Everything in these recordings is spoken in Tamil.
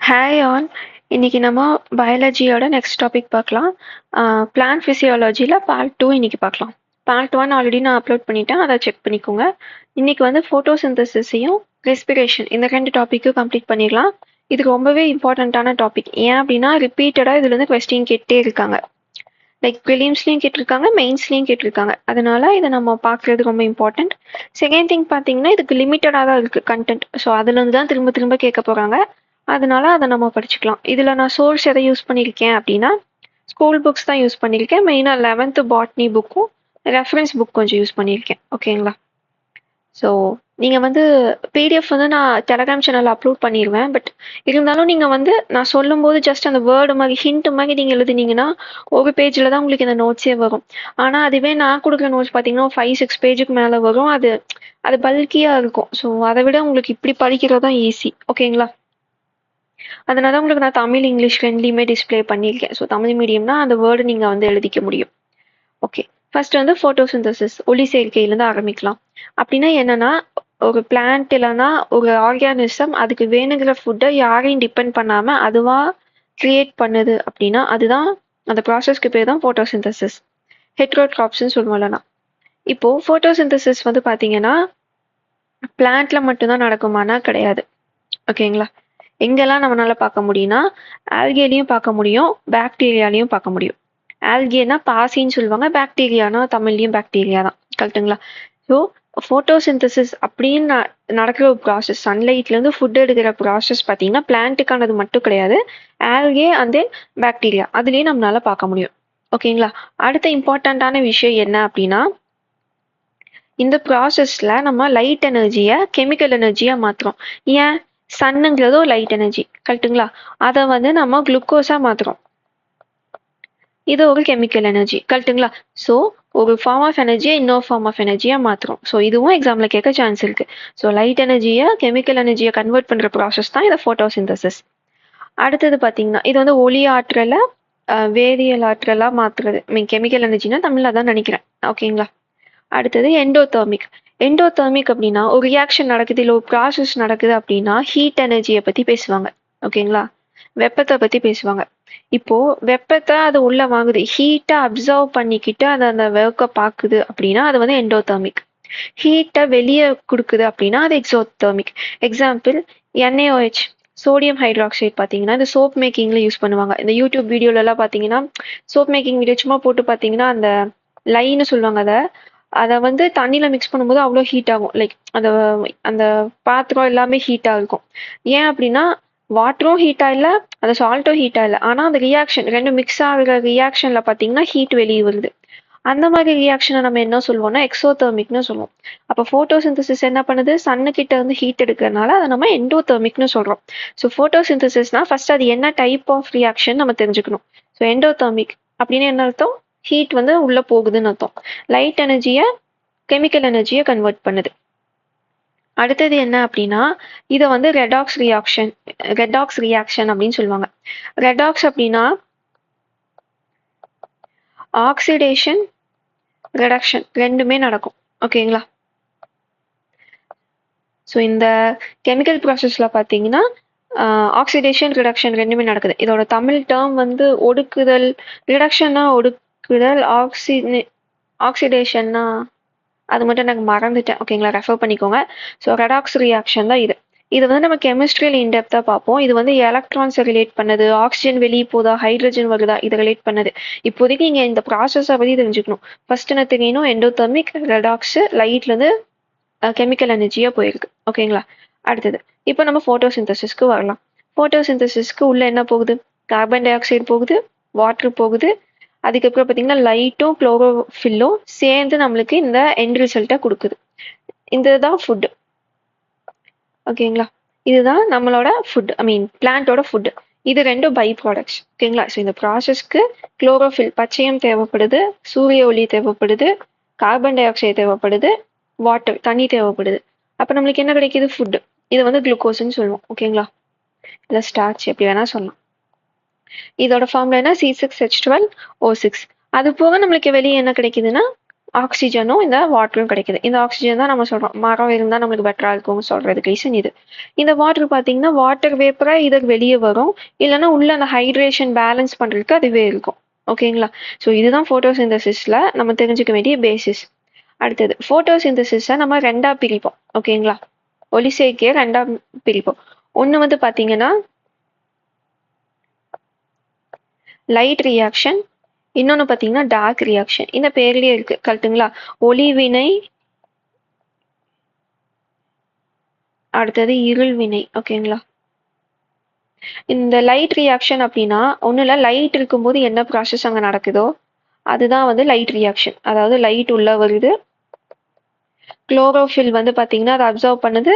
Hi all. இன்னைக்கு நம்ம பயாலஜியோட நெக்ஸ்ட் டாபிக் பார்க்கலாம். பிளான்ட் ஃபிசியாலஜியில் பார்ட் 2 இன்னைக்கு பார்க்கலாம். பார்ட் 1 ஆல்ரெடி நான் அப்லோட் பண்ணிட்டேன், அதை செக் பண்ணிக்கோங்க. இன்னைக்கு வந்து ஃபோட்டோசிந்தசிஸையும் ரெஸ்பிரேஷன் இந்த 2 டாப்பிக்கும் கம்ப்ளீட் பண்ணிடலாம். இது ரொம்பவே இம்பார்ட்டண்ட்டான டாபிக். ஏன் அப்படின்னா ரிப்பீட்டடாக இதுலேருந்து கொஸ்டின் கேட்டே இருக்காங்க. லைக் ப்ரிலிம்ஸ்லேயும் கேட்டிருக்காங்க, மெயின்ஸ்லேயும் கேட்டிருக்காங்க. அதனால இதை நம்ம பார்க்குறது ரொம்ப இம்பார்ட்டண்ட். செகண்ட் திங் பார்த்தீங்கன்னா இதுக்கு லிமிட்டடாக தான் இருக்குது கண்டென்ட். ஸோ அதுலேருந்து தான் திரும்ப திரும்ப கேட்க போகிறாங்க. அதனால அதை நம்ம படிச்சுக்கலாம். இதில் நான் சோர்ஸ் எதை யூஸ் பண்ணியிருக்கேன் அப்படின்னா ஸ்கூல் புக்ஸ் தான் யூஸ் பண்ணியிருக்கேன். மெயினாக 11th பாட்னி புக்கும் ரெஃபரன்ஸ் புக் கொஞ்சம் யூஸ் பண்ணியிருக்கேன். ஓகேங்களா? ஸோ நீங்கள் வந்து பிடிஎஃப் வந்து நான் டெலகிராம் சேனலில் அப்லோட் பண்ணிடுவேன். பட் இருந்தாலும் நீங்கள் வந்து நான் சொல்லும்போது ஜஸ்ட் அந்த வேர்டு மாதிரி ஹிண்ட் மாதிரி நீங்கள் எழுதுனீங்கன்னா ஒரு பேஜில் தான் உங்களுக்கு இந்த நோட்ஸே வரும். ஆனால் அதுவே நான் கொடுக்குற நோட்ஸ் பார்த்தீங்கன்னா 5-6 பேஜுக்கு மேலே வரும். அது பல்கியாக இருக்கும். ஸோ அதை விட உங்களுக்கு இப்படி படிக்கிறது தான் ஈஸி. ஓகேங்களா? அதனால உங்களுக்கு நான் தமிழ் இங்கிலீஷ் ரெண்டுலையுமே டிஸ்பிளே பண்ணியிருக்கேன். ஸோ தமிழ் மீடியம்னா அந்த வேர்டு நீங்கள் வந்து எழுதிக்க முடியும். ஓகே, ஃபர்ஸ்ட் வந்து ஃபோட்டோசிந்தசிஸ் ஒளி சேர்க்கையிலேருந்து ஆரம்பிக்கலாம். அப்படின்னா என்னன்னா ஒரு பிளான்ட் இல்லைன்னா ஒரு ஆர்கானிசம் அதுக்கு வேணுங்கிற ஃபுட்டை யாரையும் டிபெண்ட் பண்ணாமல் அதுவாக கிரியேட் பண்ணுது அப்படின்னா அதுதான் அந்த ப்ராசஸ்க்கு பேர் தான் ஃபோட்டோசிந்தசிஸ். ஹெட்ரோட்ராப்ஸ்ன்னு சொல்லுவோம்லண்ணா. இப்போது ஃபோட்டோசிந்தசிஸ் வந்து பார்த்தீங்கன்னா பிளான்ட்ல மட்டும்தான் நடக்குமானா கிடையாது. ஓகேங்களா? எங்கெல்லாம் நம்மளால பார்க்க முடியும்னா ஆல்கேலையும் பார்க்க முடியும், பாக்டீரியாலையும் பார்க்க முடியும். ஆல்கேனா பாசின்னு சொல்லுவாங்க, பாக்டீரியானா தமிழ்லையும் பாக்டீரியா தான். கரெக்டுங்களா? ஸோ ஃபோட்டோசிந்தசிஸ் அப்படின்னு நடக்கிற ஒரு ப்ராசஸ், சன்லைட்லேருந்து ஃபுட் எடுக்கிற ப்ராசஸ் பார்த்தீங்கன்னா பிளான்ட்டுக்கானது மட்டும் கிடையாது. ஆல்கே அண்ட் தென் பாக்டீரியா அதுலேயும் நம்மளால பார்க்க முடியும். ஓகேங்களா? அடுத்த இம்பார்ட்டண்ட்டான விஷயம் என்ன அப்படின்னா இந்த ப்ராசஸில் நம்ம லைட் எனர்ஜியை கெமிக்கல் எனர்ஜியாக மாற்றுறோம். ஏன்? சன்னுங்கிறது ஒரு லைட் எனர்ஜி. கரெக்டுங்களா? அதை வந்து நம்ம குளுக்கோஸாக மாற்றுறோம். இது ஒரு கெமிக்கல் எனர்ஜி. கரெக்டுங்களா? ஸோ ஒரு ஃபார்ம் ஆஃப் எனர்ஜியை இன்னொரு ஃபார்ம் ஆஃப் எனர்ஜியாக மாற்றுறோம். ஸோ இதுவும் எக்ஸாமில் கேட்க சான்ஸ் இருக்குது. ஸோ லைட் எனர்ஜியை கெமிக்கல் எனர்ஜியை கன்வெர்ட் பண்ணுற ப்ராசஸ் தான் இதை ஃபோட்டோசிந்தசிஸ். அடுத்தது பார்த்தீங்கன்னா இது வந்து ஒளி ஆற்றலை வேதியியல் ஆற்றலாக மாற்றுறது. கெமிக்கல் எனர்ஜினா தமிழில் தான் நினைக்கிறேன். ஓகேங்களா? அடுத்தது எண்டோதெர்மிக். எண்டோதெர்மிக் அப்படின்னா ஒரு ரியாக்ஷன் நடக்குது இல்லை ஒரு ப்ராசஸ் நடக்குது அப்படின்னா ஹீட் எனர்ஜியை பற்றி பேசுவாங்க. ஓகேங்களா? வெப்பத்தை பற்றி பேசுவாங்க. இப்போ வெப்பத்தை அது உள்ள வாங்குது, ஹீட்டை அப்சர்வ் பண்ணிக்கிட்டு அதை அந்த ஒர்க்கை பார்க்குது அப்படின்னா அது வந்து எண்டோதெர்மிக். ஹீட்டை வெளியே கொடுக்குது அப்படின்னா அது exothermic. Example NaOH, sodium hydroxide பார்த்தீங்கன்னா இந்த சோப் மேக்கிங்கில் யூஸ் பண்ணுவாங்க. இந்த யூடியூப் வீடியோலலாம் பார்த்தீங்கன்னா சோப் மேக்கிங் வீடியோ சும்மா போட்டு பார்த்தீங்கன்னா அந்த லைன்னு சொல்லுவாங்க. அதை வந்து தண்ணியில் மிக்ஸ் பண்ணும்போது அவ்வளோ ஹீட் ஆகும். லைக் அந்த அந்த பாத்திரம் எல்லாமே ஹீட்டாக இருக்கும். ஏன் அப்படின்னா வாட்டரும் ஹீட்டாக இல்லை, அந்த சால்ட்டும் ஹீட்டாக இல்லை. ஆனால் அந்த ரியாக்ஷன் ரெண்டும் மிக்ஸ் ஆகிற ரியாக்ஷனில் பார்த்தீங்கன்னா ஹீட் வெளியே வருது. அந்த மாதிரி ரியாக்ஷனை நம்ம என்ன சொல்லுவோம்னா எக்ஸோதெர்மிக்னு சொல்லுவோம். அப்போ ஃபோட்டோசிந்தசிஸ் என்ன பண்ணுது? சன்னுக்கிட்ட வந்து ஹீட் எடுக்கிறதுனால அதை நம்ம எண்டோதெர்மிக்னு சொல்கிறோம். ஸோ ஃபோட்டோசிந்தசிஸ்னா ஃபர்ஸ்ட் அது என்ன டைப் ஆஃப் ரியாக்ஷன் நம்ம தெரிஞ்சுக்கணும். ஸோ எண்டோதெர்மிக் அப்படின்னு என்ன அர்த்தம்? ஹீட் வந்து உள்ள போகுதுன்னு அர்த்தம். லைட் எனர்ஜியை கெமிக்கல் எனர்ஜியை கன்வெர்ட் பண்ணுது. அடுத்தது என்ன அப்படின்னா இதை வந்து ரெடாக்ஸ் ரியாக்ஷன் அப்படின்னு சொல்லுவாங்க. ரெடாக்ஸ் அப்படின்னா ஆக்சிடேஷன் ரெடக்ஷன் ரெண்டுமே நடக்கும். ஓகேங்களா? ஸோ இந்த கெமிக்கல் ப்ராசஸில் பார்த்தீங்கன்னா ஆக்சிடேஷன் ரிடக்ஷன் ரெண்டுமே நடக்குது. இதோட தமிழ் டேர்ம் வந்து ஒடுக்குதல். ரிடக்ஷன்னா ஒடுக்குதல், ஆக்சிடேஷன்னா அது மட்டும் எனக்கு மறந்துட்டேன். ஓகேங்களா? ரெஃபர் பண்ணிக்கோங்க. ஸோ ரெடாக்ஸ் ரியாக்ஷன் தான் இது. இது வந்து நம்ம கெமிஸ்ட்ரியில் இன்டெப்த்தாக பார்ப்போம். இது வந்து எலக்ட்ரான்ஸை ரிலேட் பண்ணுது, ஆக்சிஜன் வெளியே போதா, ஹைட்ரஜன் வருதா, இதை ரிலேட் பண்ணுது. இப்போதைக்கு நீங்கள் இந்த ப்ராசஸை பற்றி தெரிஞ்சுக்கணும். ஃபர்ஸ்ட் என்ன தெரியணும்? எண்டோதெர்மிக், ரெடாக்ஸ், லைட்லேருந்து கெமிக்கல் எனர்ஜியாக போயிருக்கு. ஓகேங்களா? அடுத்தது இப்போ நம்ம ஃபோட்டோசிந்தசிஸ்க்கு வரலாம். ஃபோட்டோசிந்தசிஸ்க்கு உள்ள என்ன போகுது? கார்பன் டை ஆக்சைடு போகுது, வாட்டர் போகுது. அதுக்கப்புறம் பார்த்தீங்கன்னா லைட்டும் குளோரோஃபில்லும் சேர்ந்து நம்மளுக்கு இந்த எண்ட் ரிசல்ட்டை கொடுக்குது. இந்த தான் ஃபுட்டு. ஓகேங்களா? இதுதான் நம்மளோட ஃபுட், பிளான்ட்டோட ஃபுட்டு. இது ரெண்டும் பை ப்ராடக்ட்ஸ். ஓகேங்களா? ஸோ இந்த ப்ராசஸ்க்கு குளோரோஃபில் பச்சையம் தேவைப்படுது, சூரிய ஒளி தேவைப்படுது, கார்பன் டை ஆக்சைடு தேவைப்படுது, வாட்டர் தண்ணி தேவைப்படுது. அப்போ நம்மளுக்கு என்ன கிடைக்கிது? ஃபுட்டு. இது வந்து குளுக்கோஸ்ன்னு சொல்லுவோம். ஓகேங்களா? இல்லை ஸ்டார்ச் எப்படி வேணால் சொல்லலாம். இதோட ஃபார்முலா என்ன? C6H12O6. அது போக நம்மளுக்கு வெளியே என்ன கிடைக்குதுன்னா ஆக்சிஜனும் இந்த வாட்டரும் கிடைக்குது. இந்த ஆக்சிஜன் தான் நம்ம சொல்றோம் மரம் இருந்தால் நம்மளுக்கு பெட்டராக இருக்கும்னு சொல்றதுக்கு ரீசன் இது. இந்த வாட்டர் பார்த்தீங்கன்னா வாட்டர் வேப்பராக இது வெளியே வரும், இல்லைன்னா உள்ள அந்த ஹைட்ரேஷன் பேலன்ஸ் பண்ணுறதுக்கு அதுவே இருக்கும். ஓகேங்களா? ஸோ இதுதான் ஃபோட்டோசிந்தசிஸில் நம்ம தெரிஞ்சுக்க வேண்டிய பேசிஸ். அடுத்தது ஃபோட்டோசிந்தசிஸை நம்ம ரெண்டாக பிரிப்போம். ஓகேங்களா? ஒளி சேர்க்கையை ரெண்டாக பிரிப்போம். ஒன்று வந்து பார்த்தீங்கன்னா லைட் ரியாக்ஷன், இன்னொன்று பார்த்தீங்கன்னா டார்க் ரியாக்ஷன். இந்த பேர்லயே இருக்கு கரெக்டுங்களா? ஒளிவினை, அடுத்தது இருள்வினை. ஓகேங்களா? இந்த லைட் ரியாக்ஷன் அப்படின்னா ஒன்றும் இல்லை, லைட் இருக்கும்போது என்ன ப்ராசஸ் அங்கே நடக்குதோ அதுதான் வந்து லைட் ரியாக்ஷன். அதாவது லைட் உள்ள வருது, குளோரோஃபில் வந்து பார்த்தீங்கன்னா அதை அப்சர்வ் பண்ணுது,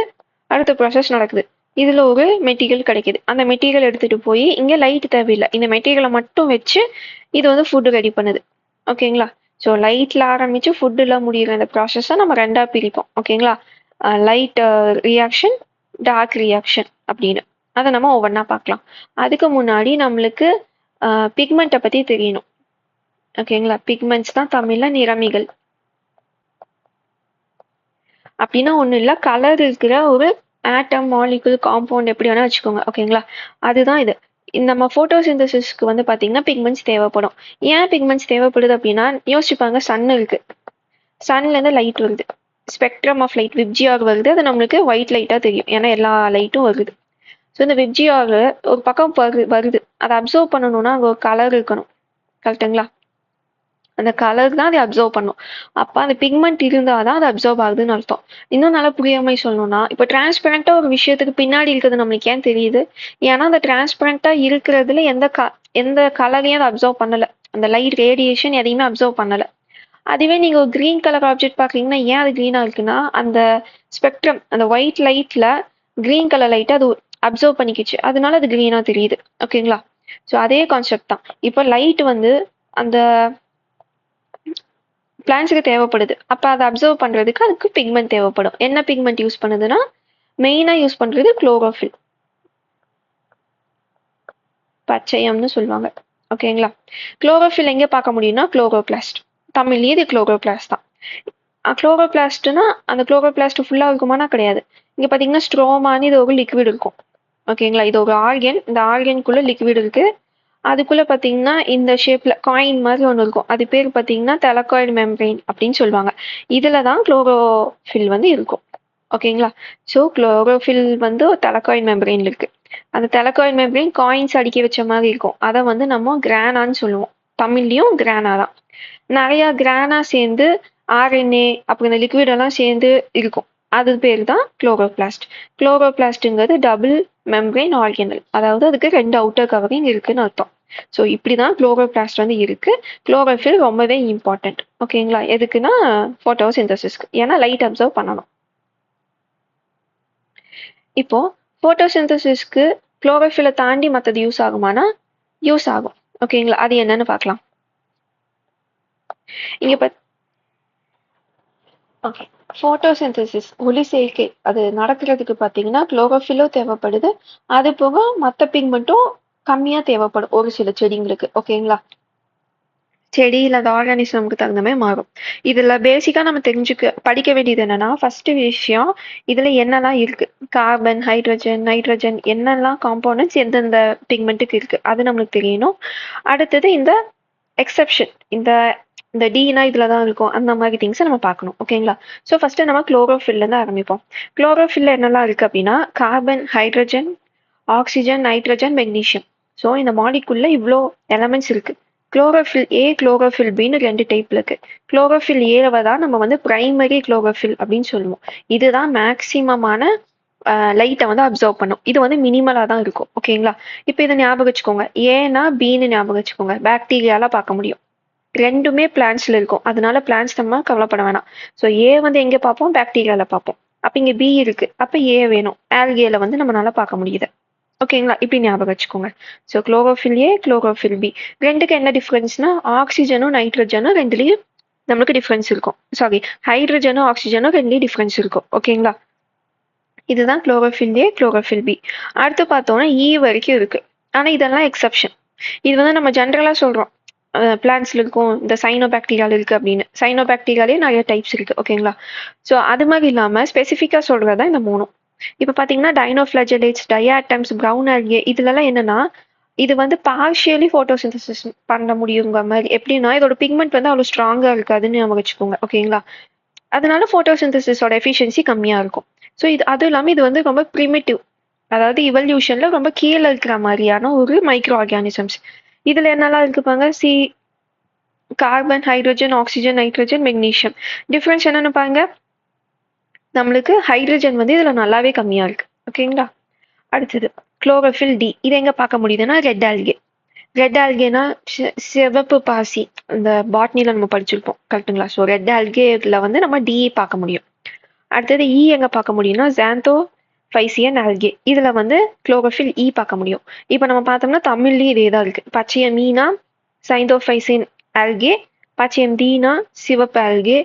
அடுத்த ப்ராசஸ் நடக்குது. இதில் ஒரு மெட்டீரியல் கிடைக்குது, அந்த மெட்டீரியல் எடுத்துகிட்டு போய் இங்கே லைட் தேவையில்லை, இந்த மெட்டீரியலை மட்டும் வச்சு இது வந்து ஃபுட்டு ரெடி பண்ணுது. ஓகேங்களா? ஸோ லைட்டில் ஆரம்பித்து ஃபுட்டில் முடிகிற அந்த ப்ராசஸை நம்ம ரெண்டாக பிரிப்போம். ஓகேங்களா? லைட் ரியாக்ஷன், டார்க் ரியாக்ஷன் அப்படின்னு. அதை நம்ம ஒவ்வொன்றா பார்க்கலாம். அதுக்கு முன்னாடி நம்மளுக்கு பிக்மெண்ட்டை பற்றி தெரியணும். ஓகேங்களா? பிக்மெண்ட்ஸ் தான் தமிழில் நிறமிகள். அப்படின்னா ஒன்றும் இல்லை, கலர் இருக்கிற ஒரு ஆட்டம், மாலிகுல், காம்பவுண்ட் எப்படி வேணால் வச்சுக்கோங்க. ஓகேங்களா? அதுதான் இது. நம்ம ஃபோட்டோசிந்தசிஸ்க்கு வந்து பார்த்தீங்கன்னா பிக்மெண்ட்ஸ் தேவைப்படும். ஏன் பிக்மெண்ட்ஸ் தேவைப்படுது அப்படின்னா, யோசிச்சுப்பாங்க, சன் இருக்கு, சன்லேருந்து லைட் வருது, ஸ்பெக்ட்ரம் ஆஃப் லைட் விப்ஜிஆர் வருது, அது நம்மளுக்கு ஒயிட் லைட்டாக தெரியும் ஏன்னா எல்லா லைட்டும் வருது. ஸோ இந்த விப்ஜிஆர் ஒரு பக்கம் வருது, அதை அப்சர்வ் பண்ணணும்னா அங்கே ஒரு கலர் இருக்கணும். கரெக்டுங்களா? அந்த கலர் தான் அதை அப்சர்வ் பண்ணும். அப்போ அந்த பிக்மெண்ட் இருந்தால் தான் அது அப்சர்வ் ஆகுதுன்னு அர்த்தம். இன்னும் நல்லா புரியாமல் சொல்லணும்னா, இப்போ டிரான்ஸ்பரண்ட்டாக ஒரு விஷயத்துக்கு பின்னாடி இருக்கிறது நம்மளுக்கு ஏன் தெரியுது? ஏன்னா அந்த டிரான்ஸ்பரண்ட்டாக இருக்கிறதுல எந்த கலரையும் அதை அப்சர்வ் பண்ணலை, அந்த லைட் ரேடியேஷன் எதையுமே அப்சர்வ் பண்ணலை. அதுவே நீங்கள் ஒரு க்ரீன் கலர் ஆப்ஜெக்ட் பார்க்குறீங்கன்னா ஏன் அது க்ரீனாக இருக்குன்னா, அந்த ஸ்பெக்ட்ரம், அந்த ஒயிட் லைட்டில் க்ரீன் கலர் லைட்டை அது அப்சர்வ் பண்ணிக்கிச்சு, அதனால அது க்ரீனாக தெரியுது. ஓகேங்களா? ஸோ அதே கான்செப்ட் தான். இப்போ லைட் வந்து அந்த பிளான்ட்ஸுக்கு தேவைப்படுது, அப்போ அதை அப்சர்வ் பண்ணுறதுக்கு அதுக்கு பிக்மெண்ட் தேவைப்படும். என்ன பிக்மெண்ட் யூஸ் பண்ணுதுன்னா, மெயினாக யூஸ் பண்ணுறது குளோரோஃபில், பச்சையம்னு சொல்லுவாங்க. ஓகேங்களா? குளோரோஃபில் எங்கே பார்க்க முடியும்னா குளோரோபிளாஸ்ட், தமிழ்லேயே இது குளோரோபிளாஸ்ட் தான். குளோரோபிளாஸ்ட்னா அந்த குளோரோபிளாஸ்ட் ஃபுல்லாக இருக்குமானா கிடையாது. இங்கே பார்த்தீங்கன்னா ஸ்ட்ரோமானு இது ஒரு லிக்விட் இருக்கும். ஓகேங்களா? இது ஒரு ஆர்கன், இந்த ஆர்கனுக்குள்ளே லிக்விட் இருக்குது. அதுக்குள்ளே பார்த்தீங்கன்னா இந்த ஷேப்பில் காயின் மாதிரி ஒன்று இருக்கும், அது பேர் பார்த்தீங்கன்னா தெலக்காய்டு மெம்பரெயின் அப்படின்னு சொல்லுவாங்க. இதில் தான் குளோரோஃபில் வந்து இருக்கும். ஓகேங்களா? ஸோ குளோரோஃபில் வந்து தெலக்காய்டு மெம்பரெயின் இருக்குது. அந்த தெலக்காய்டு மெம்பரெயின் காயின்ஸ் அடுக்கி வச்ச மாதிரி இருக்கும், அதை வந்து நம்ம கிரானான்னு சொல்லுவோம். தமிழ்லையும் கிரானா தான். நிறையா கிரானா சேர்ந்து ஆர்என்ஏ அப்புறம் இந்த லிக்விடெல்லாம் சேர்ந்து இருக்கும், அது பேர் தான் குளோரோபிளாஸ்ட். குளோரோபிளாஸ்ட்டுங்கிறது டபுள் மெம்பரெயின் ஆர்கனல், அதாவது அதுக்கு 2 அவுட்டர் கவரிங் இருக்குன்னு அர்த்தம். ஸோ இப்படி தான் குளோரோபிளாஸ்ட் வந்து இருக்கு. குளோரோஃபில் ரொம்பவே இம்பார்ட்டன்ட். ஓகேங்களா? எதுக்குன்னா ஃபோட்டோசிந்தசிஸ்க்கு, ஏன்னா லைட் அப்சர்வ் பண்ணணும். இப்போ ஃபோட்டோசிந்தசிஸ்க்கு குளோரோஃபிலை தாண்டி மற்றது யூஸ் ஆகுமானா யூஸ் ஆகும். ஓகேங்களா? அது என்னன்னு பார்க்கலாம். இங்க ஓகே, ஃபோட்டோசிந்தசிஸ் ஒளி சேர்க்கை அது நடக்கிறதுக்கு பார்த்தீங்கன்னா குளோரோஃபிலும் தேவைப்படுது, அது போக மற்ற பிக்மெண்ட்டும் கம்மியாக தேவைப்படும் ஒரு சில செடிங்களுக்கு. ஓகேங்களா? செடியில் அந்த ஆர்கானிசம்க்கு தகுந்த மாதிரி மாறும். இதில் பேசிக்காக நம்ம படிக்க வேண்டியது என்னன்னா, ஃபர்ஸ்ட் விஷயம் இதில் என்னெல்லாம் இருக்கு, கார்பன், ஹைட்ரஜன், நைட்ரஜன் என்னெல்லாம் காம்பவுண்ட்ஸ் எந்தெந்த பிக்மெண்ட்டுக்கு இருக்கு அது நம்மளுக்கு தெரியணும். அடுத்தது இந்த எக்ஸெப்ஷன், இந்த டீனா இதில் தான் இருக்கும், அந்த மாதிரி திங்ஸை நம்ம பார்க்கணும். ஓகேங்களா? ஸோ ஃபஸ்ட்டு நம்ம குளோரோஃபில்லேருந்து ஆரம்பிப்போம். குளோரோஃபில்ல என்னெல்லாம் இருக்குது அப்படின்னா carbon, hydrogen, oxygen, nitrogen, magnesium. So இந்த மாலிகுல்ல இவ்வளோ எலமெண்ட்ஸ் இருக்குது. குளோரோஃபில் ஏ, குளோரோஃபில் பின்னு 2 டைப்ல இருக்கு. குளோரோஃபில் ஏவை தான் நம்ம வந்து பிரைமரி குளோரோஃபில் அப்படின்னு சொல்லுவோம். இதுதான் மேக்சிமமான லைட்டை வந்து அப்சர்வ் பண்ணும். இது வந்து மினிமலாக தான் இருக்கும். ஓகேங்களா? இப்போ இதை ஞாபகம் வச்சுக்கோங்க, ஏன்னா பின்னு ஞாபகம் வச்சுக்கோங்க. பாக்டீரியால பார்க்க முடியும், ரெண்டுமே பிளான்ட்ஸ்ல இருக்கும், அதனால பிளான்ட்ஸ் நம்ம கவலைப்பட வேணாம். ஸோ ஏ வந்து எங்கே பார்ப்போம், பாக்டீரியால பார்ப்போம். அப்போ இங்கே பி இருக்கு, அப்போ ஏ வேணும், ஆல்கேல வந்து நம்மளால பார்க்க முடியுது. ஓகேங்களா? இப்படி ஞாபகம் வச்சுக்கோங்க. So chlorophyll A, chlorophyll B, ரெண்டுக்கு என்ன டிஃப்ரென்ஸ்னா ஆக்சிஜனும் நைட்ரஜனும் ரெண்டுலேயும் நம்மளுக்கு டிஃப்ரென்ஸ் இருக்கும். சாரி, ஹைட்ரஜனும் ஆக்சிஜனும் ரெண்டுலேயும் டிஃப்ரென்ஸ் இருக்கும். ஓகேங்களா? இதுதான் குளோரோஃபில் ஏ, குளோரோஃபில் பி. அடுத்து பார்த்தோம்னா இ வரைக்கும் இருக்கு, ஆனால் இதெல்லாம் எக்ஸப்ஷன். இது வந்து நம்ம ஜென்ரலாக சொல்கிறோம், பிளான்ட்ஸ்ல இருக்கும், இந்த சைனோபாக்டீரியால இருக்கு அப்படின்னு. சைனோபாக்டீரியாலே நிறைய டைப்ஸ் இருக்கு. ஓகேங்களா? ஸோ அது மாதிரி இல்லாம ஸ்பெசிஃபிக்கா சொல்றது தான் இந்த 3ம். இப்ப பார்த்தீங்கன்னா, டைனோஃபிளாஜெலேட்ஸ், டயாட்டம்ஸ், ப்ரவுன் ஆல்கே இதுலலாம் என்னன்னா, இது வந்து பார்ஷியலி ஃபோட்டோசிந்தசிஸ் பண்ண முடியுங்கிற மாரி. எப்படின்னா, இதோட பிக்மெண்ட் வந்து அவ்வளோ ஸ்ட்ராங்கா இருக்காதுன்னு ஞாபகம் வச்சுக்கோங்க. ஓகேங்களா? அதனால ஃபோட்டோசிந்தசிஸோட எஃபிஷியன்சி கம்மியா இருக்கும். ஸோ அதுவும் இல்லாம இது வந்து ரொம்ப பிரிமிட்டிவ். அதாவது இவல்யூஷன்ல ரொம்ப கீழ இருக்கிற மாரியான ஒரு மைக்ரோ ஆர்கானிசம்ஸ். இதுல என்னலாம் இருக்கு பாருங்க. Carbon, hydrogen, oxygen, nitrogen, magnesium. Difference என்னன்னு பாருங்க. நம்மளுக்கு ஹைட்ரஜன் வந்து இதுல நல்லாவே கம்மியா இருக்கு. ஓகேங்களா? அடுத்தது குளோரோஃபில் டி. இதை எங்க பார்க்க முடியுதுன்னா ரெட் ஆல்கே. ரெட் ஆல்கேனா சிவப்பு பாசி. இந்த பாட்னில நம்ம படிச்சிருப்போம். கரெக்ட்டுங்களா? ஸோ ரெட் ஆல்கேல வந்து நம்ம டி பார்க்க முடியும். அடுத்தது இ எங்க பார்க்க முடியும்னா ஜாந்தோ ஃபைசியன் ஆல்கே. இதுல வந்து குளோரோஃபில் இ பார்க்க முடியும். இப்போ நம்ம பார்த்தோம்னா தமிழ்லயும் இதே தான் இருக்கு. பச்சையம் மீனா சைந்தோஃபைசின் ஆல்கே, பச்சையம் டீனா சிவப்பு ஆல்கே,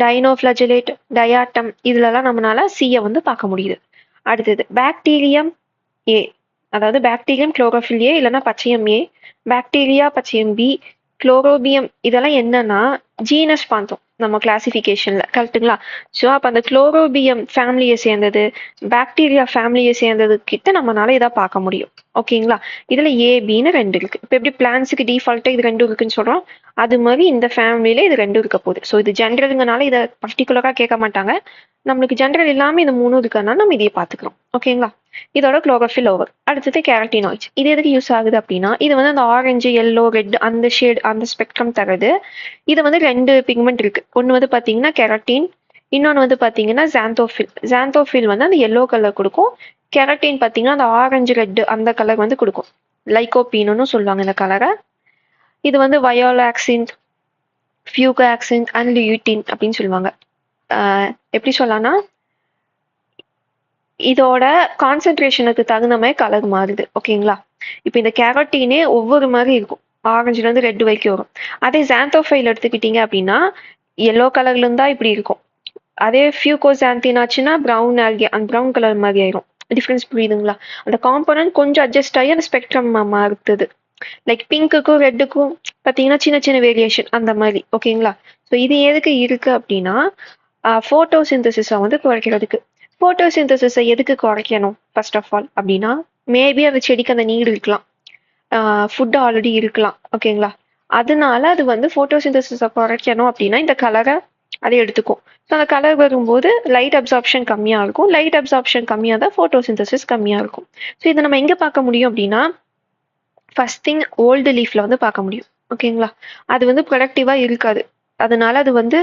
டைனோஃபிளஜலேட், டயாட்டம் இதுலலாம் நம்மளால சியை வந்து பார்க்க முடியுது. அடுத்தது பாக்டீரியம் ஏ, அதாவது பாக்டீரியம் குளோரோஃபில் ஏ இல்லைன்னா பச்சையம் ஏ, பாக்டீரியா பச்சையம் பி, குளோரோபியம் இதெல்லாம் என்னன்னா ஜீனஸ் பார்த்தோம் நம்ம கிளாசிஃபிகேஷன்ல. கரெக்ட்டுங்களா? ஸோ அப்போ அந்த குளோரோபியம் ஃபேமிலியை சேர்ந்தது, பாக்டீரியா ஃபேமிலியை சேர்ந்தது கிட்ட நம்மளால இதை பார்க்க முடியும். ஓகேங்களா? இதுல ஏபின்னு 2 இருக்கு. இப்போ எப்படி பிளான்ஸுக்கு டிஃபால்ட்டா இது 2 இருக்குன்னு சொல்றோம், அது மாதிரி இந்த ஃபேமிலியில இது 2 இருக்க போகுது. ஸோ இது ஜென்ரலுங்கனால இதை பர்டிகுலரா கேட்க மாட்டாங்க. நம்மளுக்கு ஜென்ரல் இல்லாம இந்த 3 இருக்கறனால நம்ம இதையே பார்த்துக்கிறோம். ஓகேங்களா? இதோட குளோரோஃபில் ஓவர். அடுத்தது கேரட்டினாய்ட்ஸ். இது எதுக்கு யூஸ் ஆகுது அப்படின்னா, இது வந்து அந்த ஆரஞ்சு, எல்லோ, ரெட் அந்த ஷேட் அந்த ஸ்பெக்ட்ரம் தருது. இது வந்து 2 பிக்மெண்ட் இருக்கு. ஒன்று வந்து பார்த்தீங்கன்னா கெரட்டின், இன்னொன்று வந்து பார்த்தீங்கன்னா ஜாந்தோஃபில். ஜாந்தோஃபில் வந்து அந்த எல்லோ கலர் கொடுக்கும். கெரட்டின் பார்த்தீங்கன்னா அந்த ஆரஞ்சு ரெட் அந்த கலர் வந்து கொடுக்கும். லைகோபீனுன்னு சொல்லுவாங்க இந்த கலரை. இது வந்து வயோலாக்சின், ஃபியூகாக்சின் அண்ட் லியூட்டின் அப்படின்னு சொல்லுவாங்க. எப்படி சொல்லலாம்னா இதோட கான்சென்ட்ரேஷனுக்கு தகுந்த மாதிரி கலர் மாறுது. ஓகேங்களா? இப்போ இந்த கேரட்டினே ஒவ்வொரு மாதிரி இருக்கும். ஆரஞ்சுல இருந்து ரெட் வரைக்கும் வரும். அதே ஜாந்தோஃபைல் எடுத்துக்கிட்டீங்க அப்படின்னா எல்லோ கலர்ல இருந்தா இப்படி இருக்கும். அதே ஃபியூகோசாந்தின் ஆச்சுன்னா ப்ரௌன் ஆல்கே அந்த ப்ரௌன் கலர் மாதிரி ஆயிரும். டிஃபரன்ஸ் புரியுதுங்களா? அந்த காம்பனன்ட் கொஞ்சம் அட்ஜஸ்ட் ஆகி அந்த ஸ்பெக்ட்ரம் மாறுது. லைக் பிங்க்குக்கும் ரெட்டுக்கும் பார்த்தீங்கன்னா சின்ன சின்ன வேரியேஷன் அந்த மாதிரி. ஓகேங்களா? ஸோ இது எதுக்கு இருக்கு அப்படின்னா ஃபோட்டோசிந்தசிஸை வந்து குறைக்கிறதுக்கு. ஃபோட்டோசிந்தசிஸை எதுக்கு குறைக்கணும் ஃபர்ஸ்ட் ஆஃப் ஆல் அப்படின்னா, மேபி அந்த செடிக்கு அந்த நீடு இருக்கலாம், ஃபுட் ஆல்ரெடி இருக்கலாம். ஓகேங்களா? அதனால அது வந்து ஃபோட்டோசிந்தசிஸை குறைக்கணும் அப்படின்னா இந்த கலரை அதை எடுத்துக்கும். ஸோ அந்த கலர் வரும்போது லைட் அப்சார்ப்ஷன் கம்மியாக இருக்கும். லைட் அப்சார்ப்ஷன் கம்மியாக தான் ஃபோட்டோசிந்தசிஸ் கம்மியாக இருக்கும். ஸோ இதை நம்ம எங்கே பார்க்க முடியும் அப்படின்னா, ஃபர்ஸ்ட் திங் ஓல்டு லீஃப்ல வந்து பார்க்க முடியும். ஓகேங்களா? அது வந்து ப்ரொடக்டிவா இருக்காது. அதனால அது வந்து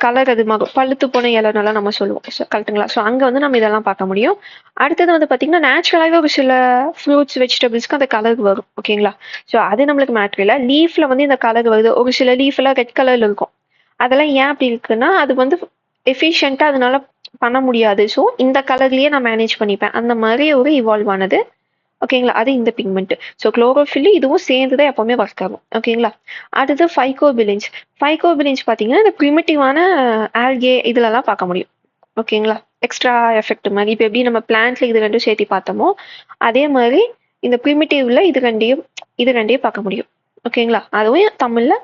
கலர் அதிகமாகும். பழுத்து போன இலைனால நம்ம சொல்லுவோம். கரெக்ட்டுங்களா? ஸோ அங்கே வந்து நம்ம இதெல்லாம் பார்க்க முடியும். அடுத்தது வந்து பார்த்தீங்கன்னா நேச்சுரலாகவே ஒரு சில ஃப்ரூட்ஸ் வெஜிடபிள்ஸ்க்கு அந்த கலர் வரும். ஓகேங்களா? ஸோ அது நம்மளுக்கு மேட்ரு இல்லை. லீஃப்ல வந்து இந்த கலர் வருது. ஒரு சில லீஃப் எல்லாம் ரெட் கலர்ல இருக்கும். அதெல்லாம் ஏன் அப்படி இருக்குன்னா அது வந்து எஃபிஷியண்டா அதனால பண்ண முடியாது. ஸோ இந்த கலர்லயே நான் மேனேஜ் பண்ணிப்பேன். அந்த மாதிரி ஒரு இவால்வ் ஆனது. ஓகேங்களா? அது இந்த பிக்மெண்ட். ஸோ குளோரோஃபில் இதுவும் சேர்ந்துதான் எப்பவுமே ஒர்க் ஆகும். ஓகேங்களா? அடுத்து ஃபைகோபிலின்ஸ். ஃபைகோபிலின்ஸ் பார்த்தீங்கன்னா இந்த ப்ரிமிட்டிவான ஆல்கே இதுலலாம் பார்க்க முடியும். ஓகேங்களா? எக்ஸ்ட்ரா எஃபெக்ட் மாதிரி. இப்போ எப்படி நம்ம பிளான்ட்ல இது 2 சேர்த்து பார்த்தோமோ அதே மாதிரி இந்த ப்ரிமிட்டிவ்ல இது ரெண்டையும் பார்க்க முடியும். ஓகேங்களா? அதுவும் தமிழ்ல